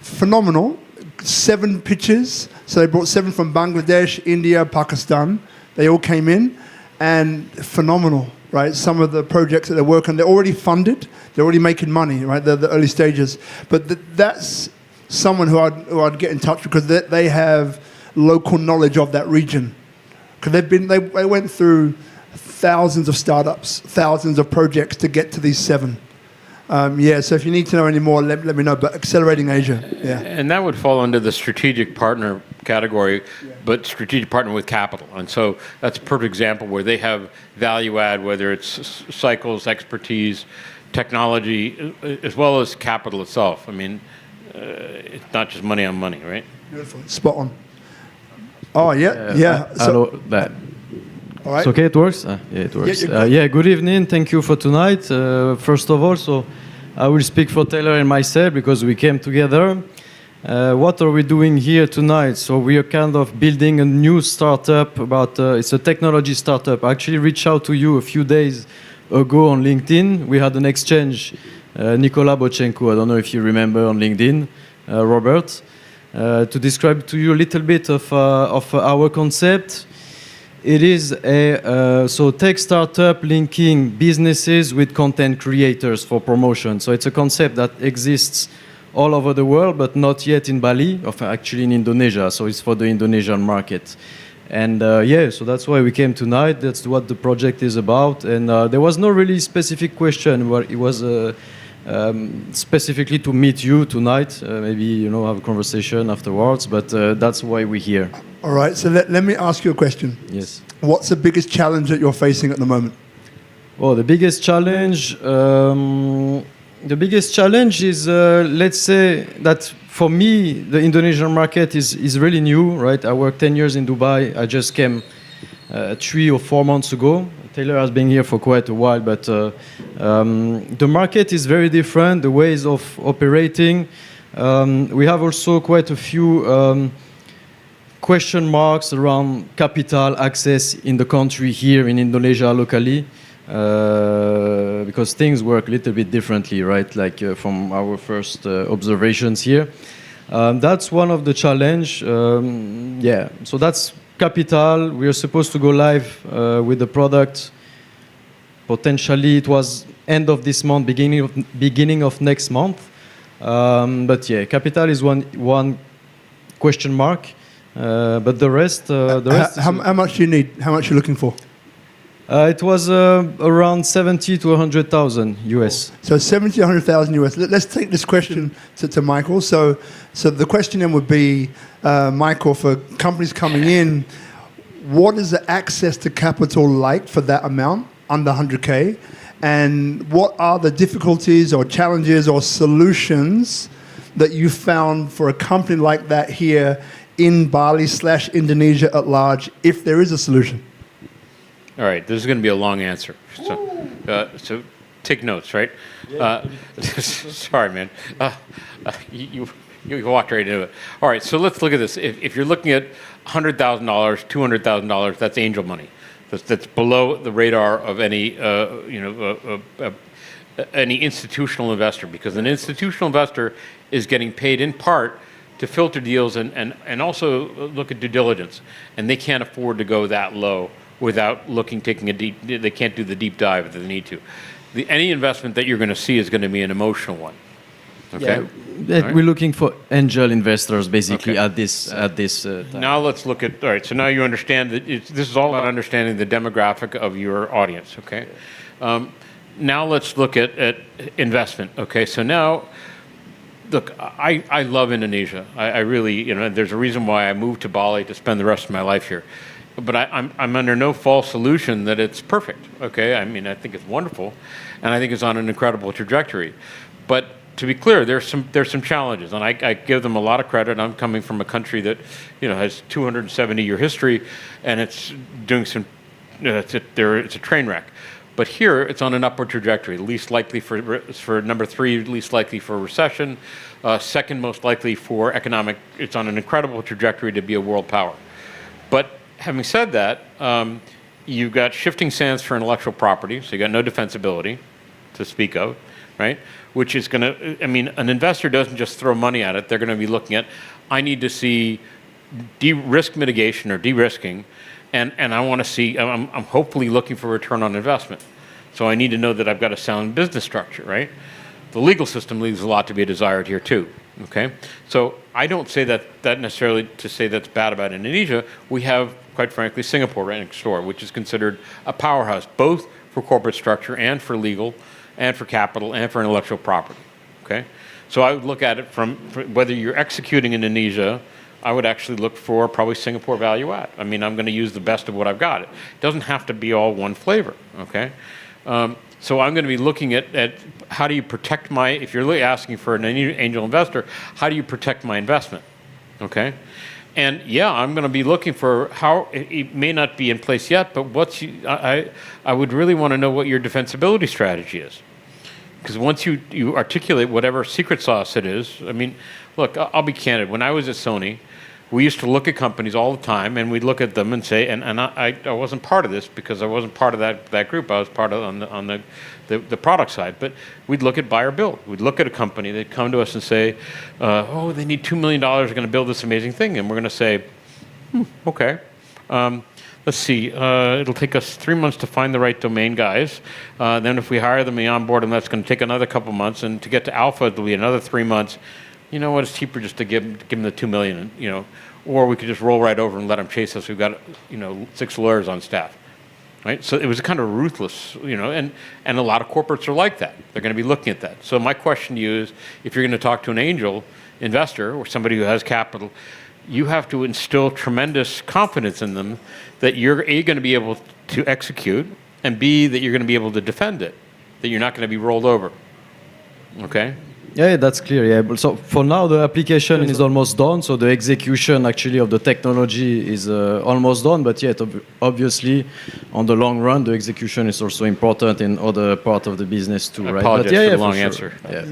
Phenomenal. 7 pitches. So they brought 7 from Bangladesh, India, Pakistan. They all came in, and phenomenal, right? Some of the projects that they're working, they're already funded. They're already making money, right? They're the early stages. But that's someone who I'd get in touch with, because they have local knowledge of that region. Because they went through thousands of startups, thousands of projects to get to these 7. So if you need to know any more, let me know. But Accelerating Asia, yeah. And that would fall under the strategic partner category, but strategic partner with capital. And so that's a perfect example where they have value add, whether it's cycles, expertise, technology, as well as capital itself. I mean, it's not just money on money, right? Beautiful. Spot on. Oh, yeah. Hello, that All right. It's okay, it works? Yeah, it works. Yeah, you're good. Good evening. Thank you for tonight. First of all, so I will speak for Taylor and myself because we came together. What are we doing here tonight? So we are kind of building a new startup it's a technology startup. I actually reached out to you a few days ago on LinkedIn. We had an exchange, Nicola Bochenko, I don't know if you remember on LinkedIn, Robert, to describe to you a little bit of our concept. It is a tech startup linking businesses with content creators for promotion. So it's a concept that exists all over the world, but not yet in Bali, actually in Indonesia. So it's for the Indonesian market. And so that's why we came tonight. That's what the project is about. And there was no really specific question. Where it was specifically to meet you tonight. Maybe have a conversation afterwards. But that's why we're here. All right. So let me ask you a question. Yes. What's the biggest challenge that you're facing at the moment? Well, the biggest challenge. The biggest challenge is, let's say that for me, the Indonesian market is really new, right? I worked 10 years in Dubai. I just came 3 or 4 months ago. Taylor has been here for quite a while, but the market is very different, the ways of operating. We have also quite a few question marks around capital access in the country here in Indonesia locally. Because things work a little bit differently, right? Like from our first observations here. That's one of the challenge. So that's capital. We are supposed to go live with the product. Potentially, it was end of this month, beginning of next month. But yeah, capital is one question mark. But the rest. How much do you need? How much are you looking for? It was around 70 to 100,000 US. So 70 to 100,000 US. Let's take this question to Michael. So the question then would be, Michael, for companies coming in, what is the access to capital like for that amount, under 100K? And what are the difficulties or challenges or solutions that you found for a company like that here in Bali / Indonesia at large, if there is a solution? All right, this is going to be a long answer. So take notes, right? Sorry, man. You walked right into it. All right, so let's look at this. If you're looking at $100,000, $200,000, that's angel money. That's below the radar of any institutional investor, because an institutional investor is getting paid in part to filter deals and also look at due diligence, and they can't afford to go that low without they can't do the deep dive that they need to. Any investment that you're going to see is going to be an emotional one. Okay. Yeah, right. We're looking for angel investors basically at this time. Now let's look at. All right. So now you understand that this is all about understanding the demographic of your audience. Okay. Now let's look at investment. Okay. So now, look, I love Indonesia. I really, there's a reason why I moved to Bali to spend the rest of my life here. But I'm under no false illusion that it's perfect, okay? I mean, I think it's wonderful, and I think it's on an incredible trajectory. But to be clear, there's some challenges, and I give them a lot of credit. I'm coming from a country that, has 270-year history, and it's doing some, it's a train wreck. But here, it's on an upward trajectory. Least likely for number 3, least likely for recession. Second most likely for economic. It's on an incredible trajectory to be a world power. But having said that, you've got shifting sands for intellectual property, so you got no defensibility to speak of, right? Which is going to, an investor doesn't just throw money at it. They're going to be looking at, I need to see risk mitigation or de-risking, and I want to see, I'm hopefully looking for return on investment. So I need to know that I've got a sound business structure, right? The legal system leaves a lot to be desired here too. Okay, so I don't say that necessarily to say that's bad about Indonesia. We have, quite frankly, Singapore right next door, which is considered a powerhouse, both for corporate structure and for legal, and for capital, and for intellectual property. Okay, so I would look at it from whether you're executing in Indonesia, I would actually look for probably Singapore value add. I'm going to use the best of what I've got. It doesn't have to be all one flavor. Okay. So I'm going to be looking at how do you protect if you're really asking for an angel investor, how do you protect my investment? Okay? And yeah, I'm going to be looking for how it may not be in place yet, but I would really want to know what your defensibility strategy is. Because once you articulate whatever secret sauce it is, I mean, look, I'll be candid. When I was at Sony, we used to look at companies all the time, and we'd look at them and say, and I wasn't part of this because I wasn't part of that group. I was part of on the product side. But we'd look at buy or build. We'd look at a company. They'd come to us and say, oh, they need $2 million. They're going to build this amazing thing. And we're going to say, okay. Let's see. It'll take us 3 months to find the right domain guys. Then if we hire them and onboard them, that's going to take another couple months. And to get to alpha, it'll be another 3 months. You know what? It's cheaper just to give them the $2 million. Or we could just roll right over and let them chase us. We've got 6 lawyers on staff. Right? So it was kind of ruthless, and a lot of corporates are like that. They're going to be looking at that. So my question to you is, if you're going to talk to an angel investor or somebody who has capital, you have to instill tremendous confidence in them that you're A, going to be able to execute, and B, that you're going to be able to defend it, that you're not going to be rolled over. Okay? Yeah, that's clear. Yeah, but so for now the application is almost done. So the execution actually of the technology is almost done. But yet, obviously, on the long run, the execution is also important in other part of the business too, I right? apologize but for the long answer. Yeah.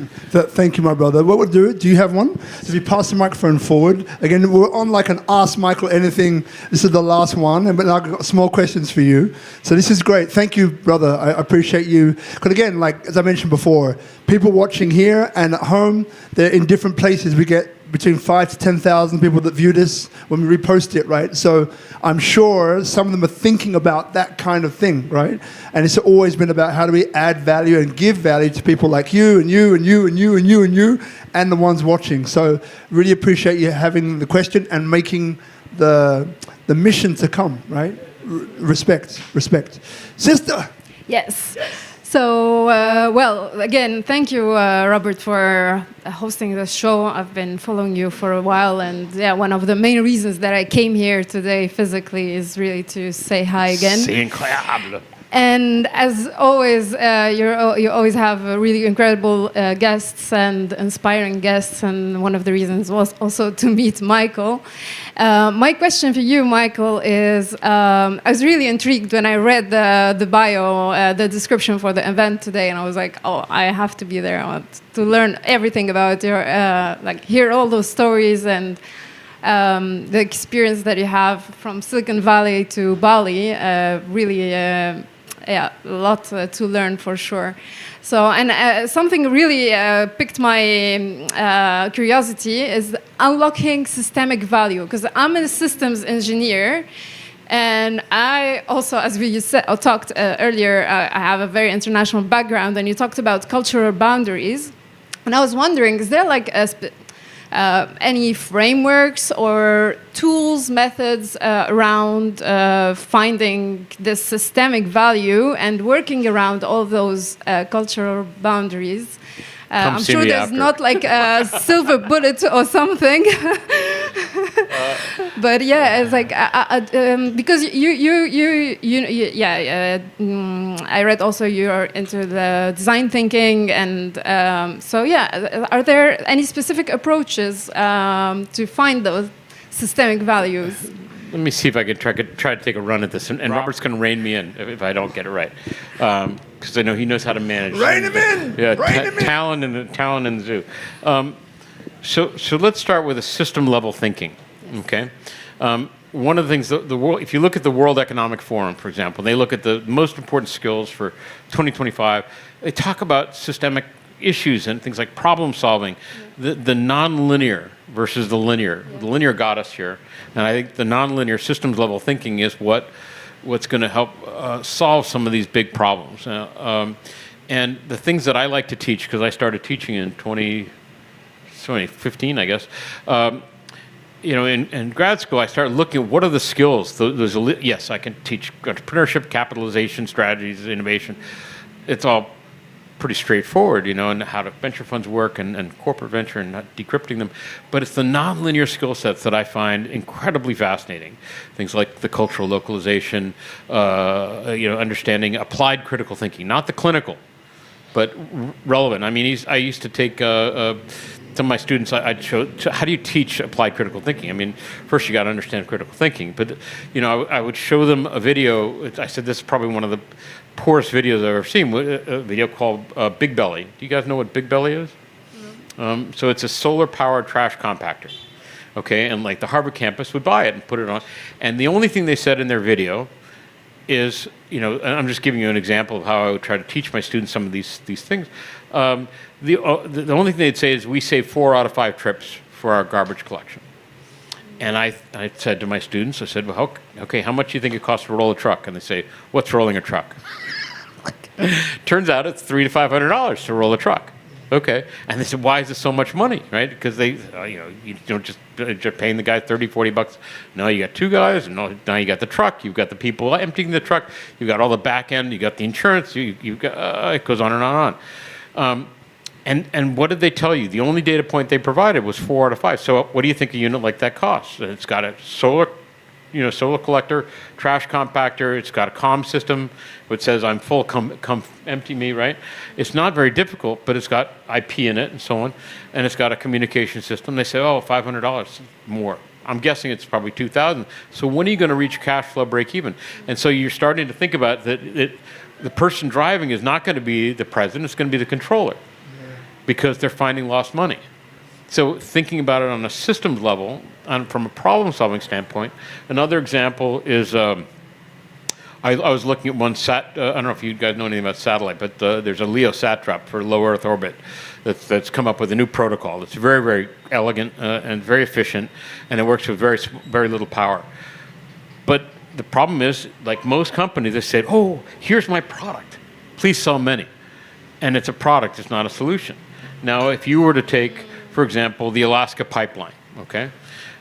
Thank you, my brother. What we'll do you have one? If you pass the microphone forward. Again, we're on like an Ask Michael Anything. This is the last one, but I've got small questions for you. So this is great. Thank you, brother. I appreciate you. Because again, like as I mentioned before, people watching here and at home, they're in different places. We get between 5,000 to 10,000 people that view this when we repost it, right? So I'm sure some of them are thinking about that kind of thing, right? And it's always been about how do we add value and give value to people like you and you and you and you and you and you and the ones watching. So really appreciate you having the question and making the mission to come, right? Respect. Sister. Yes. So, well, again, thank you, Robert, for hosting the show. I've been following you for a while, and yeah, one of the main reasons that I came here today physically is really to say hi again. C'est incroyable. And as always, you always have really incredible guests and inspiring guests, and one of the reasons was also to meet Michael. My question for you, Michael, is I was really intrigued when I read the bio, the description for the event today, and I was like, oh, I have to be there. I want to learn everything about your, hear all those stories and the experience that you have from Silicon Valley to Bali. Really, a lot to learn for sure. So, and something really piqued my curiosity is unlocking systemic value, because I'm a systems engineer, and I also, as we talked earlier, I have a very international background, and you talked about cultural boundaries, and I was wondering, is there like any frameworks or tools, methods around finding this systemic value and working around all those cultural boundaries? I'm sure there's not like a silver bullet or something. But yeah, it's like because I read also you're into the design thinking, and so yeah, are there any specific approaches to find those systemic values? Let me see if I can try to take a run at this, and Robert's going to rein me in if I don't get it right, because I know he knows how to manage. Rein him in. Yeah, rein him in. Talent in the zoo. So let's start with a system level thinking. Okay, one of the things the world, if you look at the World Economic Forum, for example, they look at the most important skills for 2025. They talk about systemic issues and things like problem solving, the non-linear versus the linear. The linear got us here, and I think the non-linear systems level thinking is what's going to help solve some of these big problems. And the things that I like to teach, because I started teaching in 2015, I guess. In grad school, I started looking at what are the skills. Yes, I can teach entrepreneurship, capitalization, strategies, innovation. It's all pretty straightforward, and how to venture funds work and corporate venture and not decrypting them. But it's the nonlinear skill sets that I find incredibly fascinating. Things like the cultural localization, understanding applied critical thinking, not the clinical, but relevant. I mean, I used to take to my students, I'd show, how do you teach applied critical thinking? I mean, first you got to understand critical thinking, but I would show them a video. I said this is probably one of the poorest videos I've ever seen. A video called Big Belly. Do you guys know what Big Belly is? No. So it's a solar-powered trash compactor. Okay, and like the Harvard campus would buy it and put it on. And the only thing they said in their video is, and I'm just giving you an example of how I would try to teach my students some of these things. The only thing they'd say is we save 4 out of 5 trips for our garbage collection. And I said to my students, I said, well, okay, how much do you think it costs to roll a truck? And they say, what's rolling a truck? Turns out it's $300 to $500 to roll a truck. Okay, and they said, why is this so much money, right? Because they, you don't just paying the guy $30-40. No, you got 2 guys, and now you got the truck, you've got the people emptying the truck, you've got all the back end, you got the insurance, you've got it goes on and on and on. And what did they tell you? The only data point they provided was 4 out of 5. So what do you think a unit like that costs? It's got a solar collector, trash compactor. It's got a comm system which says I'm full, come empty me, right? It's not very difficult, but it's got IP in it and so on, and it's got a communication system. They say, oh, $500 more. I'm guessing it's probably $2,000. So when are you going to reach cash flow break even? And so you're starting to think about that. The person driving is not going to be the president; it's going to be the controller, because they're finding lost money. So thinking about it on a systems level, from a problem-solving standpoint, another example is I was looking at one I don't know if you guys know anything about satellite, but there's a LEO satrap for low Earth orbit that's come up with a new protocol. It's very, very elegant and very efficient, and it works with very, very little power. But the problem is, like most companies, they said, oh, here's my product. Please sell many. And it's a product, it's not a solution. Now, if you were to take, for example, the Alaska pipeline, okay?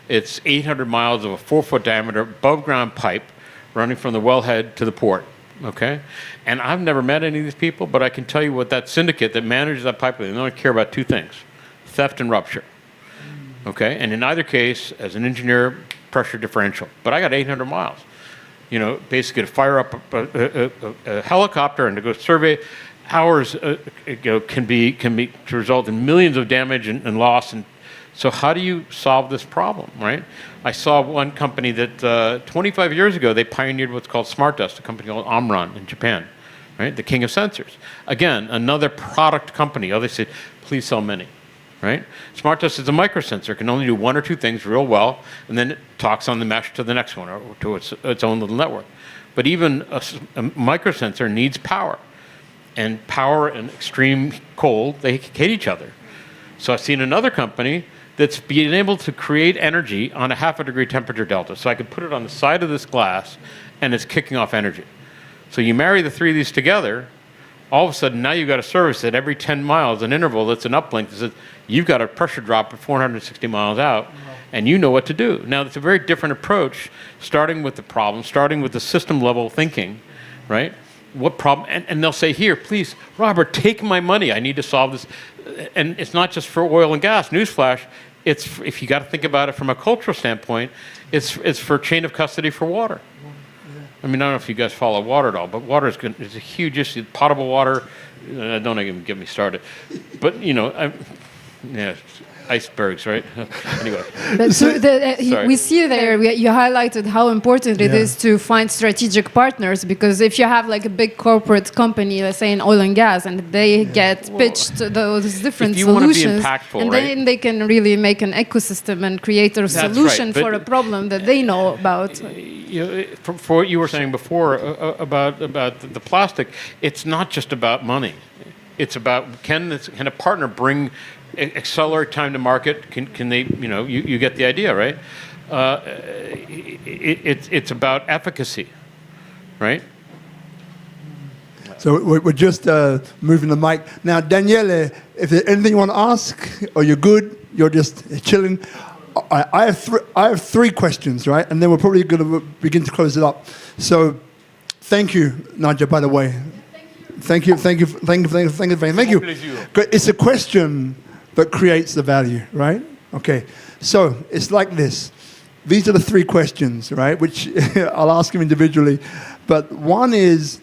It's 800 miles of a 4-foot diameter above-ground pipe running from the wellhead to the port, okay? And I've never met any of these people, but I can tell you what that syndicate that manages that pipeline, they only care about 2 things, theft and rupture, okay? And in either case, as an engineer, pressure differential. But I got 800 miles. Basically to fire up a helicopter and to go survey, hours can be to result in millions of damage and loss. And so how do you solve this problem, right? I saw one company that 25 years ago, they pioneered what's called Smart Dust, a company called Omron in Japan, right? The king of sensors. Again, another product company. Oh, they said, please sell many, right? Smart Dust is a microsensor. It can only do 1 or 2 things real well, and then it talks on the mesh to the next one or to its own little network. But even a microsensor needs power. And power and extreme cold, they hate each other. So I've seen another company that's been able to create energy on a 0.5 degree temperature delta. So I could put it on the side of this glass, and it's kicking off energy. So you marry the 3 of these together, all of a sudden now you've got a service that every 10 miles, an interval that's an uplink, that says you've got a pressure drop at 460 miles out, and you know what to do. Now, it's a very different approach, starting with the problem, starting with the system level thinking, right? What problem? And they'll say, here, please, Robert, take my money. I need to solve this. And it's not just for oil and gas. Newsflash, if you got to think about it from a cultural standpoint, it's for chain of custody for water. I mean, I don't know if you guys follow water at all, but water is a huge issue. Potable water, don't even get me started. But, icebergs, right? Anyway. But we see there, you highlighted how important it is to find strategic partners, because if you have like a big corporate company, let's say in oil and gas, and they get pitched those different solutions, and then they can really make an ecosystem and create a solution for a problem that they know about. For what you were saying before about the plastic, it's not just about money. It's about can a partner accelerate time to market? Can they? You get the idea, right? It's about efficacy, right? So we're just moving the mic now, Daniele. If there's anything you want to ask, or you're good, you're just chilling. I have 3 questions, right? And then we're probably going to begin to close it up. So, thank you, Nadia. By the way, thank you. It's a question that creates the value, right? Okay. So it's like this. These are the 3 questions, right? Which I'll ask them individually. But one is,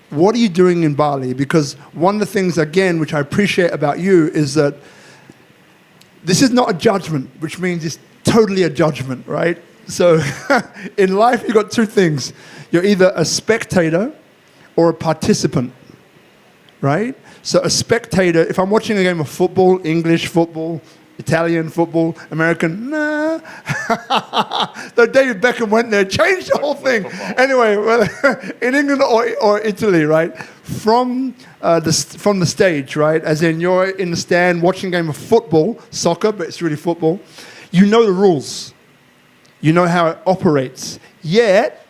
what are you doing in Bali? Because one of the things, again, which I appreciate about you is that this is not a judgment, which means it's totally a judgment, right? So in life, you've got two things. You're either a spectator or a participant, right? So a spectator, if I'm watching a game of football, English football, Italian football, American, nah. Though David Beckham went there, changed the whole thing. Anyway, well, in England or Italy, right? From the stage, right? As in you're in the stand watching a game of football, soccer, but it's really football. You know the rules. You know how it operates. Yet,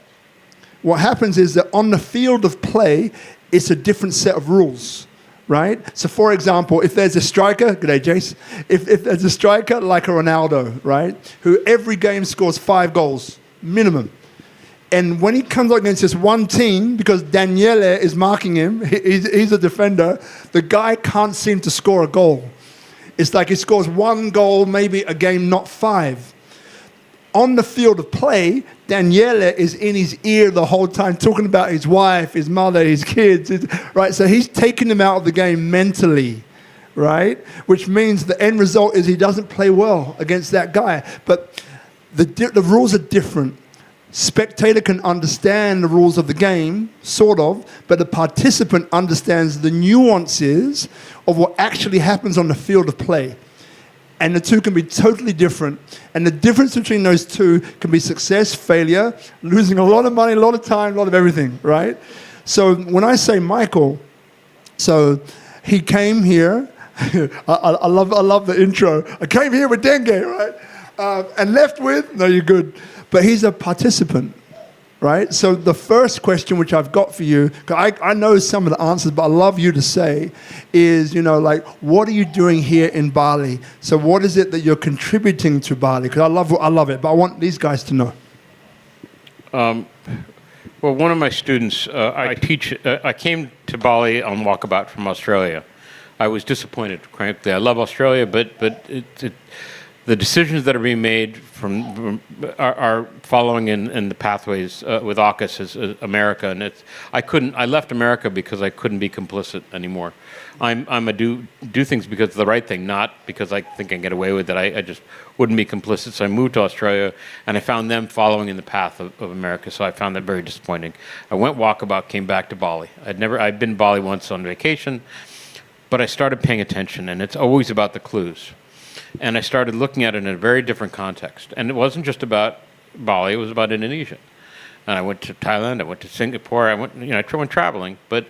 what happens is that on the field of play, it's a different set of rules. Right? So, for example, if there's a striker, good day, Jace. If there's a striker like a Ronaldo, right, who every game scores 5 goals, minimum. And when he comes up against this one team, because Daniele is marking him, he's a defender, the guy can't seem to score a goal. It's like he scores 1 goal, maybe a game, not 5. On the field of play, Daniele is in his ear the whole time, talking about his wife, his mother, his kids, right? So he's taking him out of the game mentally, right? Which means the end result is he doesn't play well against that guy. But the rules are different. Spectator can understand the rules of the game, sort of, but the participant understands the nuances of what actually happens on the field of play. And the two can be totally different. And the difference between those two can be success, failure, losing a lot of money, a lot of time, a lot of everything, right? So when I say Michael, so he came here. I love the intro. I came here with dengue, right? And left with, no, you're good. But he's a participant, right? So the first question which I've got for you, 'cause I know some of the answers, but I love you to say, is, you know, like, what are you doing here in Bali? So what is it that you're contributing to Bali? Because I love it, but I want these guys to know. Well, one of my students, I teach. I came to Bali on walkabout from Australia. I was disappointed, frankly. I love Australia, but the decisions that are being made are following in the pathways with AUKUS as America, and I left America because I couldn't be complicit anymore. I'm a do things because of the right thing, not because I think I can get away with it. I just wouldn't be complicit. So I moved to Australia, and I found them following in the path of America. So I found that very disappointing. I went walkabout, came back to Bali. I'd been to Bali once on vacation, but I started paying attention, and it's always about the clues. And I started looking at it in a very different context. And it wasn't just about Bali, it was about Indonesia. And I went to Thailand, I went to Singapore, I went traveling, but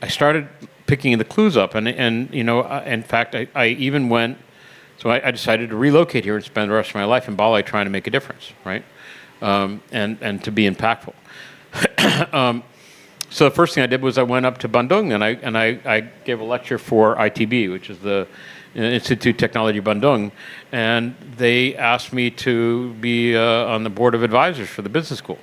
I started picking the clues up. And in fact, I even went, so I decided to relocate here and spend the rest of my life in Bali trying to make a difference, right? And to be impactful. So the first thing I did was I went up to Bandung and I gave a lecture for ITB, which is the Institute Technology Bandung, and they asked me to be on the board of advisors for the business school.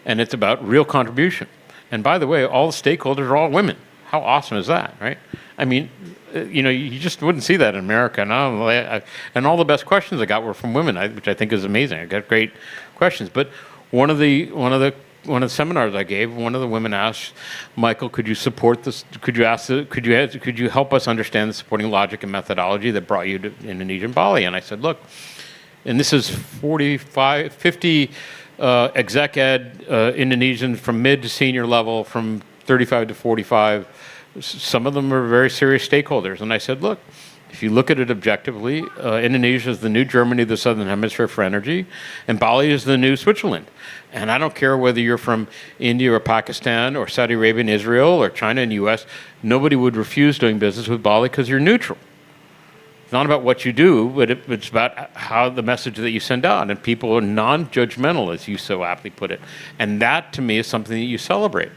And it's about real contribution. And by the way, all the stakeholders are all women. How awesome is that, right? I mean, you just wouldn't see that in America. And all the best questions I got were from women, which I think is amazing. I got great questions. But one of the seminars I gave, one of the women asked, Michael, could you support this? Could you help us understand the supporting logic and methodology that brought you to Indonesia and Bali? And I said, look, and this is 50 exec ed Indonesians from mid to senior level, from 35 to 45. Some of them are very serious stakeholders. And I said, look, if you look at it objectively, Indonesia is the new Germany of the Southern Hemisphere for energy, and Bali is the new Switzerland. And I don't care whether you're from India or Pakistan or Saudi Arabia and Israel or China and US, nobody would refuse doing business with Bali because you're neutral. It's not about what you do, but it's about how the message that you send out. And people are non-judgmental, as you so aptly put it. And that, to me, is something that you celebrate.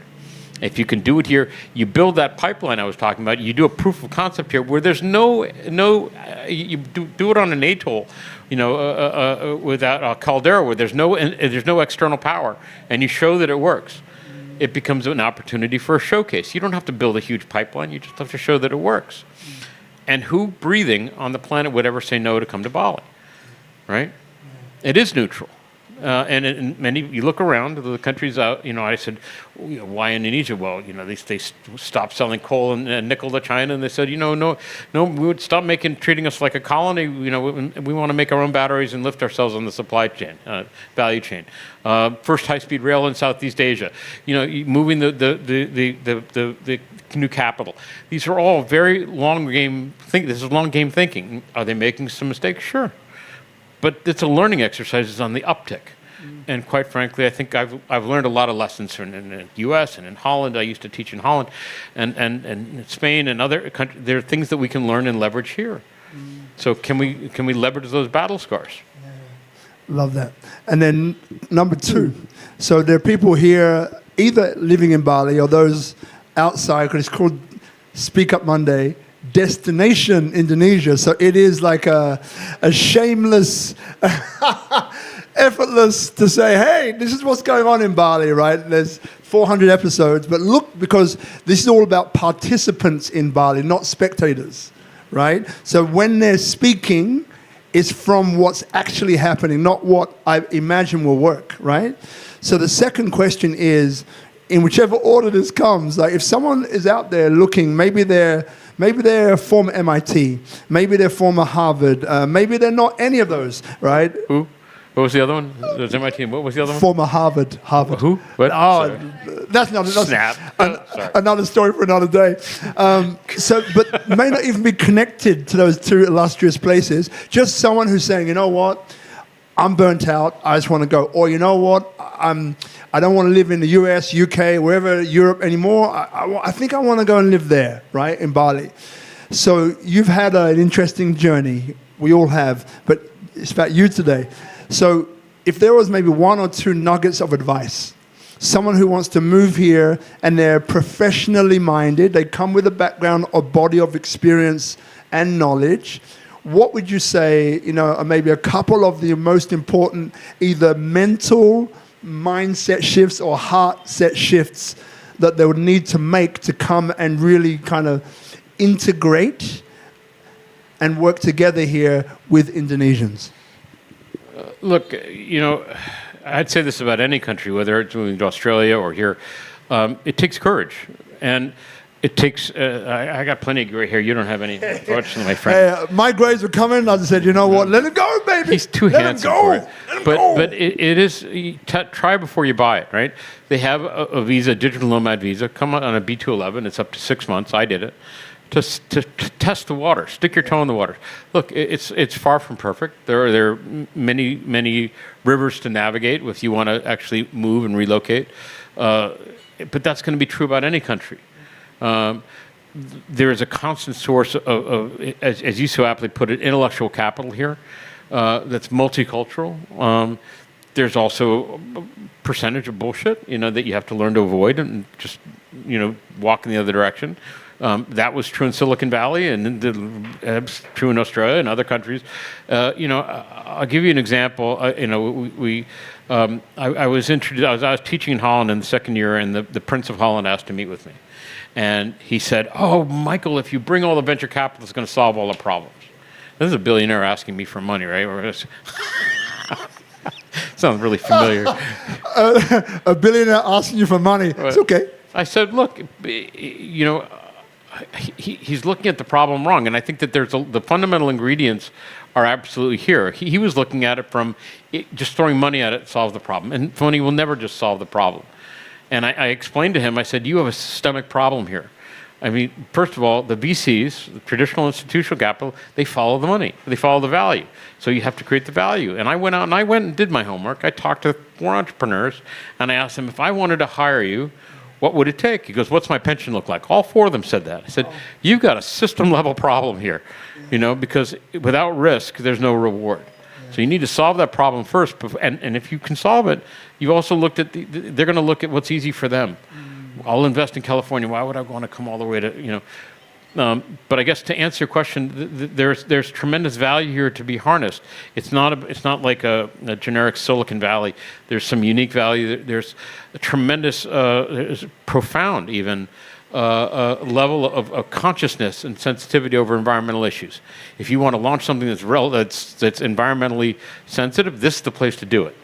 If you can do it here, you build that pipeline I was talking about. You do a proof of concept here where there's you do it on an atoll, without a caldera where there's no external power, and you show that it works. It becomes an opportunity for a showcase. You don't have to build a huge pipeline. You just have to show that it works. And who breathing on the planet would ever say no to come to Bali, right? It is neutral. And in many, you look around the countries out. I said, why Indonesia? Well, they stopped selling coal and nickel to China, and they said, no, we would stop treating us like a colony. We want to make our own batteries and lift ourselves on the supply chain, value chain. First high-speed rail in Southeast Asia. Moving the new capital. These are all very long game This is long game thinking. Are they making some mistakes? Sure. But it's a learning exercise. It's on the uptick. And quite frankly, I think I've learned a lot of lessons in the U.S. and in Holland. I used to teach in Holland, and in Spain and other countries. There are things that we can learn and leverage here. So can we leverage those battle scars? Love that. And then number 2. So there are people here either living in Bali or those outside, because it's called SpeakuP Monday. Destination Indonesia. So it is like a shameless, effortless to say, hey, this is what's going on in Bali, right? There's 400 episodes, but look, because this is all about participants in Bali, not spectators, right? So when they're speaking, it's from what's actually happening, not what I imagine will work, right? So the second question is, in whichever order this comes, like if someone is out there looking, maybe they're former MIT, maybe they're former Harvard, maybe they're not any of those, right? Who? What was the other one? It was MIT. What was the other one? Former Harvard. Who? What? Oh, that's Snap. Another story for another day. But may not even be connected to those 2 illustrious places. Just someone who's saying, you know what, I'm burnt out. I just want to go. Or you know what, I don't want to live in the US, UK, wherever, Europe anymore. I think I want to go and live there, right, in Bali. So you've had an interesting journey. We all have, but it's about you today. So if there was maybe 1 or 2 nuggets of advice, someone who wants to move here and they're professionally minded, they come with a background or body of experience and knowledge, what would you say, maybe a couple of the most important either mental mindset shifts or heart set shifts that they would need to make to come and really kind of integrate and work together here with Indonesians? Look, I'd say this about any country, whether it's moving to Australia or here. It takes courage, and it takes. I got plenty of gray hair. You don't have any, unfortunately, my friend. Hey, my grays were coming. I just said, you know what? Let it go, baby. He's too Let handsome him go. for it. Let him go. But it is. Try before you buy it, right? They have a visa, digital nomad visa. Come on a B211. It's up to 6 months. I did it. To test the water, stick your toe in the water. Look, it's far from perfect. There are many rivers to navigate if you want to actually move and relocate. But that's going to be true about any country. There is a constant source of as you so aptly put it, intellectual capital here that's multicultural. There's also a percentage of bullshit, that you have to learn to avoid and just, walk in the other direction. That was true in Silicon Valley, and it's true in Australia and other countries. I'll give you an example. I was introduced. I was teaching in Holland in the second year, and the Prince of Holland asked to meet with me, and he said, "Oh, Michael, if you bring all the venture capital, it's going to solve all the problems." This is a billionaire asking me for money, right? Sounds really familiar. A billionaire asking you for money. It's okay. I said, look, he's looking at the problem wrong, and I think that the fundamental ingredients are absolutely here. He was looking at it from just throwing money at it solves the problem, and money will never just solve the problem. And I explained to him, I said, you have a systemic problem here. I mean, first of all, the VCs, the traditional institutional capital, they follow the money. They follow the value. So you have to create the value. And I went out and did my homework. I talked to 4 entrepreneurs, and I asked them, if I wanted to hire you, what would it take? He goes, what's my pension look like? All 4 of them said that. I said, you've got a system-level problem here, because without risk, there's no reward. So you need to solve that problem first. And if you can solve it, you also looked at they're going to look at what's easy for them. I'll invest in California. Why would I want to come all the way to, but I guess to answer your question, there's tremendous value here to be harnessed. It's not like a generic Silicon Valley. There's some unique value. There's a tremendous, there's profound even level of consciousness and sensitivity over environmental issues. If you want to launch something that's environmentally sensitive, this is the place to do it.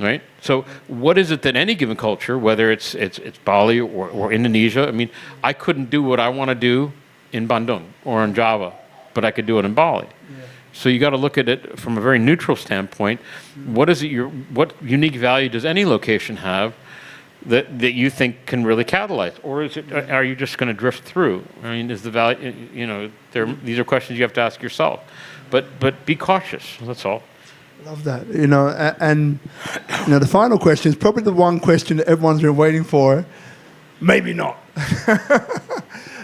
right? So what is it that any given culture, whether it's Bali or Indonesia, I mean, I couldn't do what I want to do in Bandung or in Java, but I could do it in Bali. Yeah. So you got to look at it from a very neutral standpoint. What is it? What unique value does any location have that you think can really catalyze, or are you just going to drift through? I mean, is the value? You know, these are questions you have to ask yourself. But be cautious. That's all. Love that. You know, and you know, the final question is probably the one question that everyone's been waiting for. Maybe not.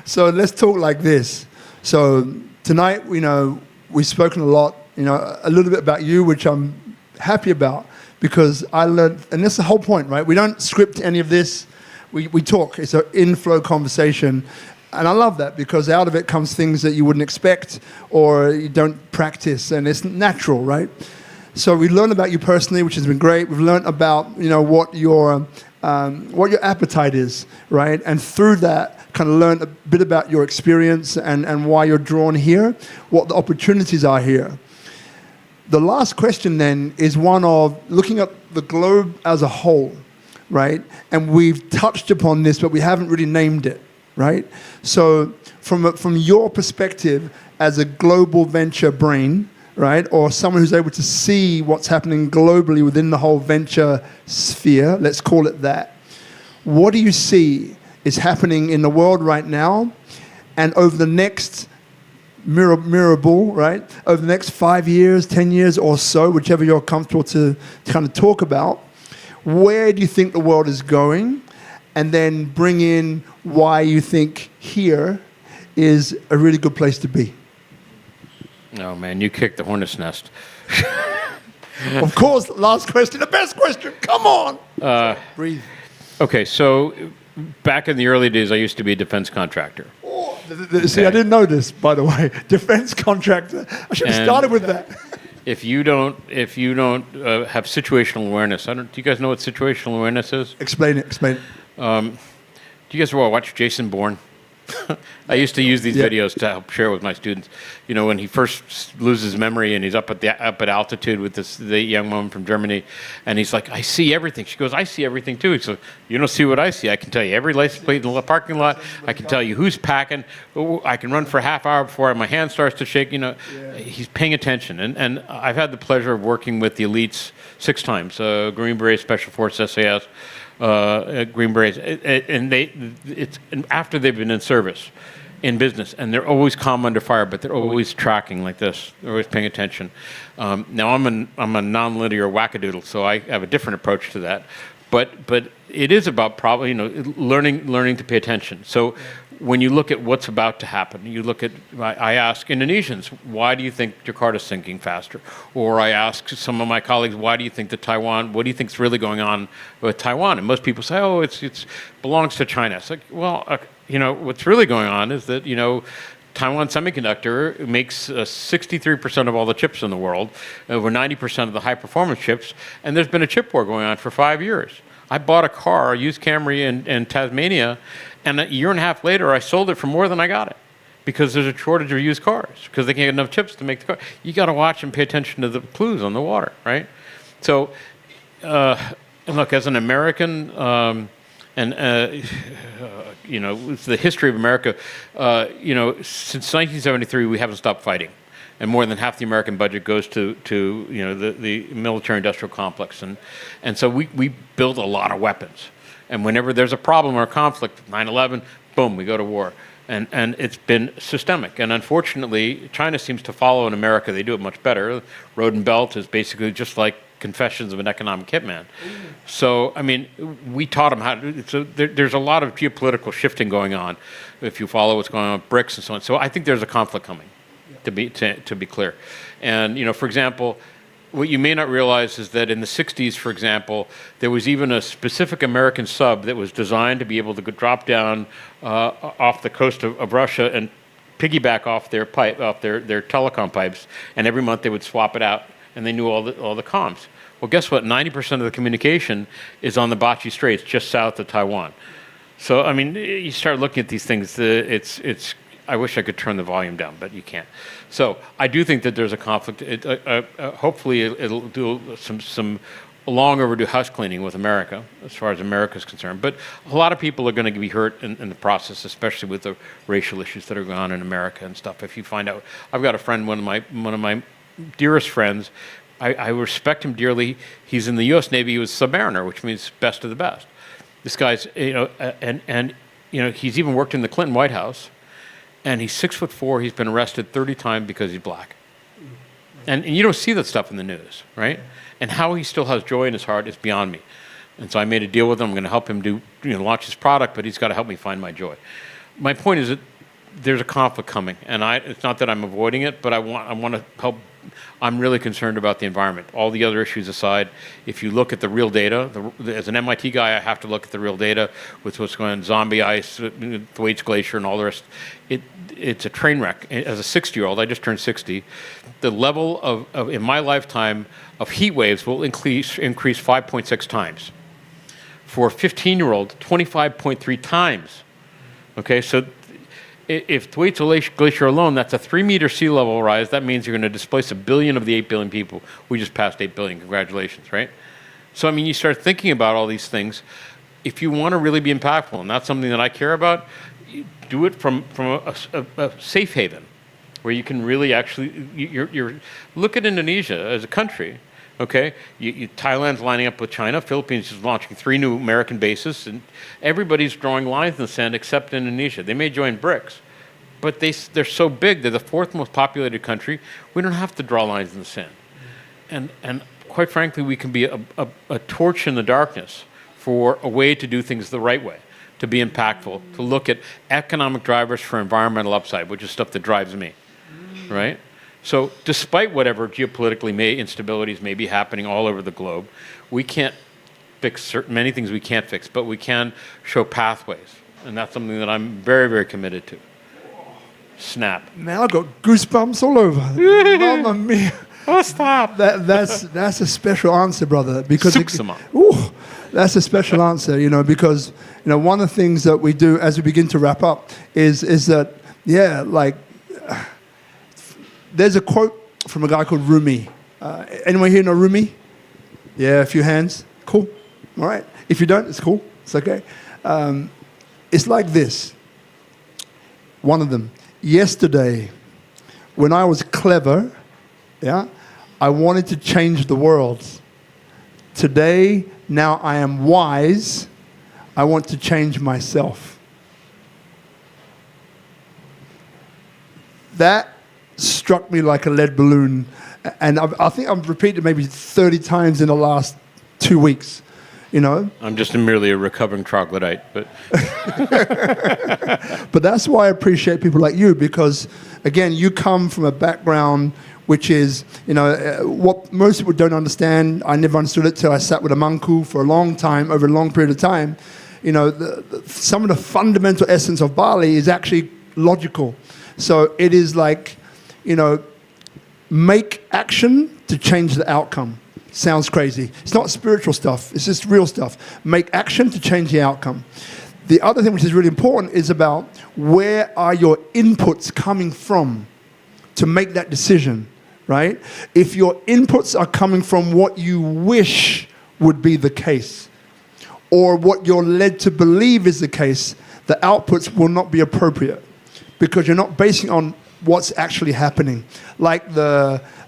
So let's talk like this. So tonight, you know, we've spoken a lot, you know, a little bit about you, which I'm happy about, because I learned, and that's the whole point, right? We don't script any of this. We talk. It's an in-flow conversation. And I love that, because out of it comes things that you wouldn't expect or you don't practice, and it's natural, right? So we learned about you personally, which has been great. We've learned about, you know, what your appetite is, right? And through that, kind of learned a bit about your experience and why you're drawn here, what the opportunities are here. The last question then is one of looking at the globe as a whole, right? And we've touched upon this, but we haven't really named it, right? So from your perspective as a global venture brain, right, or someone who's able to see what's happening globally within the whole venture sphere, let's call it that, what do you see is happening in the world right now, and over the next mirable, right, over the next 5 years, 10 years or so, whichever you're comfortable to kind of talk about, where do you think the world is going? And then bring in why you think here is a really good place to be. Oh man, you kicked the hornet's nest. Of course, last question, the best question, come on. Breathe. Okay, so back in the early days, I used to be a defense contractor. Oh, see, I didn't know this, by the way. Defense contractor. I should have started with that. If you don't have situational awareness, do you guys know what situational awareness is? Explain it. Do you guys watch Jason Bourne? I used to use these videos to help share with my students. You know, when he first loses memory and he's up at altitude with the young woman from Germany, and he's like, "I see everything." She goes, "I see everything too." So you don't see what I see. I can tell you every license plate in the parking lot. I can tell you who's packing. I can run for a half hour before my hand starts to shake. You know, he's paying attention. And I've had the pleasure of working with the elites 6 times: Green Beret, Special Force, SAS. Green Berets, and it's after they've been in service, in business, and they're always calm under fire, but they're always tracking like this. They're always paying attention. Now I'm a non-linear wackadoodle, so I have a different approach to that. But it is about probably learning to pay attention. So when you look at what's about to happen, you look at, I ask Indonesians, why do you think Jakarta's sinking faster? Or I ask some of my colleagues, why do you think what do you think is really going on with Taiwan? And most people say, oh, it belongs to China. It's like, well, what's really going on is that, Taiwan Semiconductor makes 63% of all the chips in the world, over 90% of the high-performance chips, and there's been a chip war going on for 5 years. I bought a used Camry in Tasmania, and a year and a half later, I sold it for more than I got it, because there's a shortage of used cars, because they can't get enough chips to make the car. You got to watch and pay attention to the clues on the water, right? So, look, as an American, it's the history of America. Since 1973, we haven't stopped fighting, and more than half the American budget goes to the military-industrial complex, and so we build a lot of weapons. And whenever there's a problem or a conflict, 9/11, boom, we go to war, and it's been systemic. And unfortunately, China seems to follow in America. They do it much better. Road and Belt is basically just like Confessions of an Economic Hitman. So, I mean, we taught them how to. So there's a lot of geopolitical shifting going on, if you follow what's going on with BRICS and so on. So I think there's a conflict coming, to be clear. And for example, what you may not realize is that in the 60s, for example, there was even a specific American sub that was designed to be able to drop down off the coast of Russia and piggyback off their telecom pipes, and every month they would swap it out, and they knew all the comms. Well, guess what? 90% of the communication is on the Bachi Straits, just south of Taiwan. So, I mean, you start looking at these things. I wish I could turn the volume down, but you can't. So I do think that there's a conflict. Hopefully, it'll do some long overdue house cleaning with America, as far as America is concerned. But a lot of people are going to be hurt in the process, especially with the racial issues that are going on in America and stuff. If you find out, I've got a friend, one of my dearest friends. I respect him dearly. He's in the U.S. Navy. He was submariner, which means best of the best. This guy's, he's even worked in the Clinton White House, and he's 6'4". He's been arrested 30 times because he's black. And you don't see that stuff in the news, right? And how he still has joy in his heart is beyond me. And so I made a deal with him. I'm going to help him launch his product, but he's got to help me find my joy. My point is that there's a conflict coming, and it's not that I'm avoiding it, but I want to help. I'm really concerned about the environment. All the other issues aside, if you look at the real data, as an MIT guy, I have to look at the real data with what's going on, zombie ice, Thwaites Glacier, and all the rest. It's a train wreck. As a 60-year-old, I just turned 60, the level of in my lifetime of heat waves will increase 5.6 times. For a 15-year-old, 25.3 times. Okay, so if Thwaites Glacier alone, that's a 3-meter sea level rise. That means you're going to displace 1 billion of the 8 billion people. We just passed 8 billion. Congratulations, right? So, I mean, you start thinking about all these things. If you want to really be impactful, and that's something that I care about, do it from a safe haven, where you can really actually, look at Indonesia as a country. Okay, Thailand's lining up with China. Philippines is launching 3 new American bases, and everybody's drawing lines in the sand except Indonesia. They may join BRICS, but they're so big. They're the 4th most populated country. We don't have to draw lines in the sand. And quite frankly, we can be a torch in the darkness for a way to do things the right way, to be impactful, to look at economic drivers for environmental upside, which is stuff that drives me, right? So despite whatever geopolitically instabilities may be happening all over the globe, we can't fix many things we can't fix, but we can show pathways. And that's something that I'm very, very committed to. Snap. Now I've got goosebumps all over. Mamma mia. Oh, stop. That's a special answer, brother. Because Suksama. That's a special answer, because one of the things that we do as we begin to wrap up is that, there's a quote from a guy called Rumi. Anyone here know Rumi? Yeah, a few hands. Cool. All right. If you don't, it's cool. It's okay. It's like this. One of them. Yesterday, when I was clever, I wanted to change the world. Today, now I am wise, I want to change myself. That struck me like a lead balloon, and I think I've repeated maybe 30 times in the last 2 weeks. I'm just merely a recovering troglodyte, but but that's why I appreciate people like you, because again, you come from a background which is, what most people don't understand. I never understood it till I sat with a manku for a long time, over a long period of time. Some of the fundamental essence of Bali is actually logical. So it is like, make action to change the outcome. Sounds crazy. It's not spiritual stuff. It's just real stuff. Make action to change the outcome. The other thing which is really important is about where are your inputs coming from to make that decision, right? If your inputs are coming from what you wish would be the case, or what you're led to believe is the case, the outputs will not be appropriate, because you're not basing on what's actually happening. Like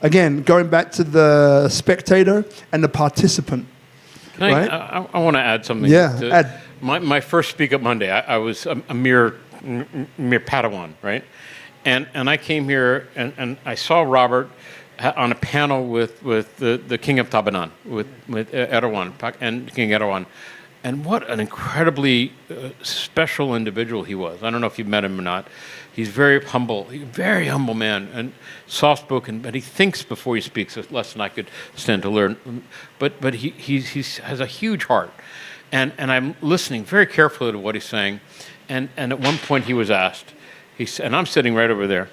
again, going back to the spectator and the participant. Right? I want to add something. Yeah, add. My first SpeakuP Monday, I was a mere Padawan, right? And I came here and I saw Robert on a panel with the King of Tabanan, with Erdogan, and King Erdogan. And what an incredibly special individual he was. I don't know if you've met him or not. He's very humble man, and soft-spoken, but he thinks before he speaks, less than I could stand to learn. But he has a huge heart. And I'm listening very carefully to what he's saying. And at one point he was asked, and I'm sitting right over there,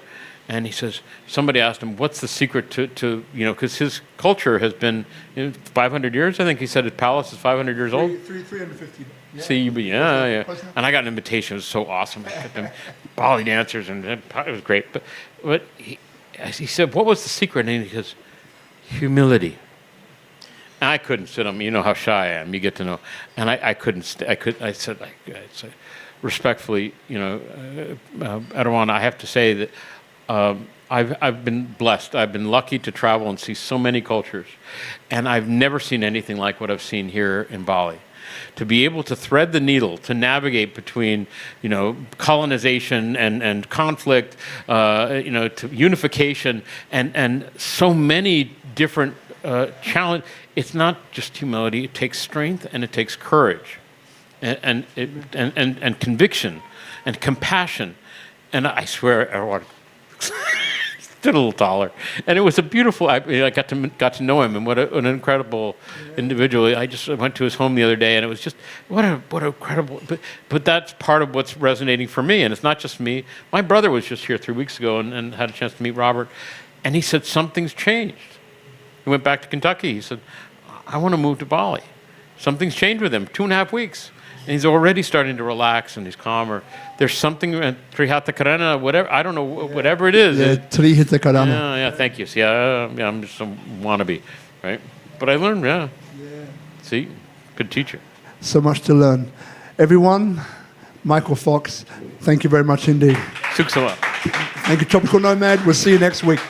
and he says, somebody asked him, what's the secret to because his culture has been 500 years, I think he said his palace is 500 years old. 350. Yeah. See, yeah. And I got an invitation. It was so awesome. I got them Bali dancers, and it was great. But he said, what was the secret? And he goes, humility. And I couldn't sit on. You know how shy I am. You get to know, and I couldn't. I said respectfully, Erwan, I have to say that I've been blessed. I've been lucky to travel and see so many cultures, and I've never seen anything like what I've seen here in Bali. To be able to thread the needle, to navigate between, colonization and conflict, to unification, and so many different challenges. It's not just humility; it takes strength and it takes courage, and conviction, and compassion. And I swear, everyone stood a little taller, and it was a beautiful. I got to know him, and what an incredible individual. I just went to his home the other day, and it was just what a incredible. But that's part of what's resonating for me, and it's not just me. My brother was just here 3 weeks ago and had a chance to meet Robert, and he said something's changed. He went back to Kentucky. He said, "I want to move to Bali." Something's changed with him. 2.5 weeks. And he's already starting to relax and he's calmer. There's something, Trihata Karana, whatever, I don't know, whatever it is. Yeah, Trihata Karana. Yeah, thank you. See, I'm just a wannabe, right? But I learned, yeah. See, good teacher. So much to learn. Everyone, Michael Fox, thank you very much indeed. Suksama. Thank you, Tropical Nomad. We'll see you next week.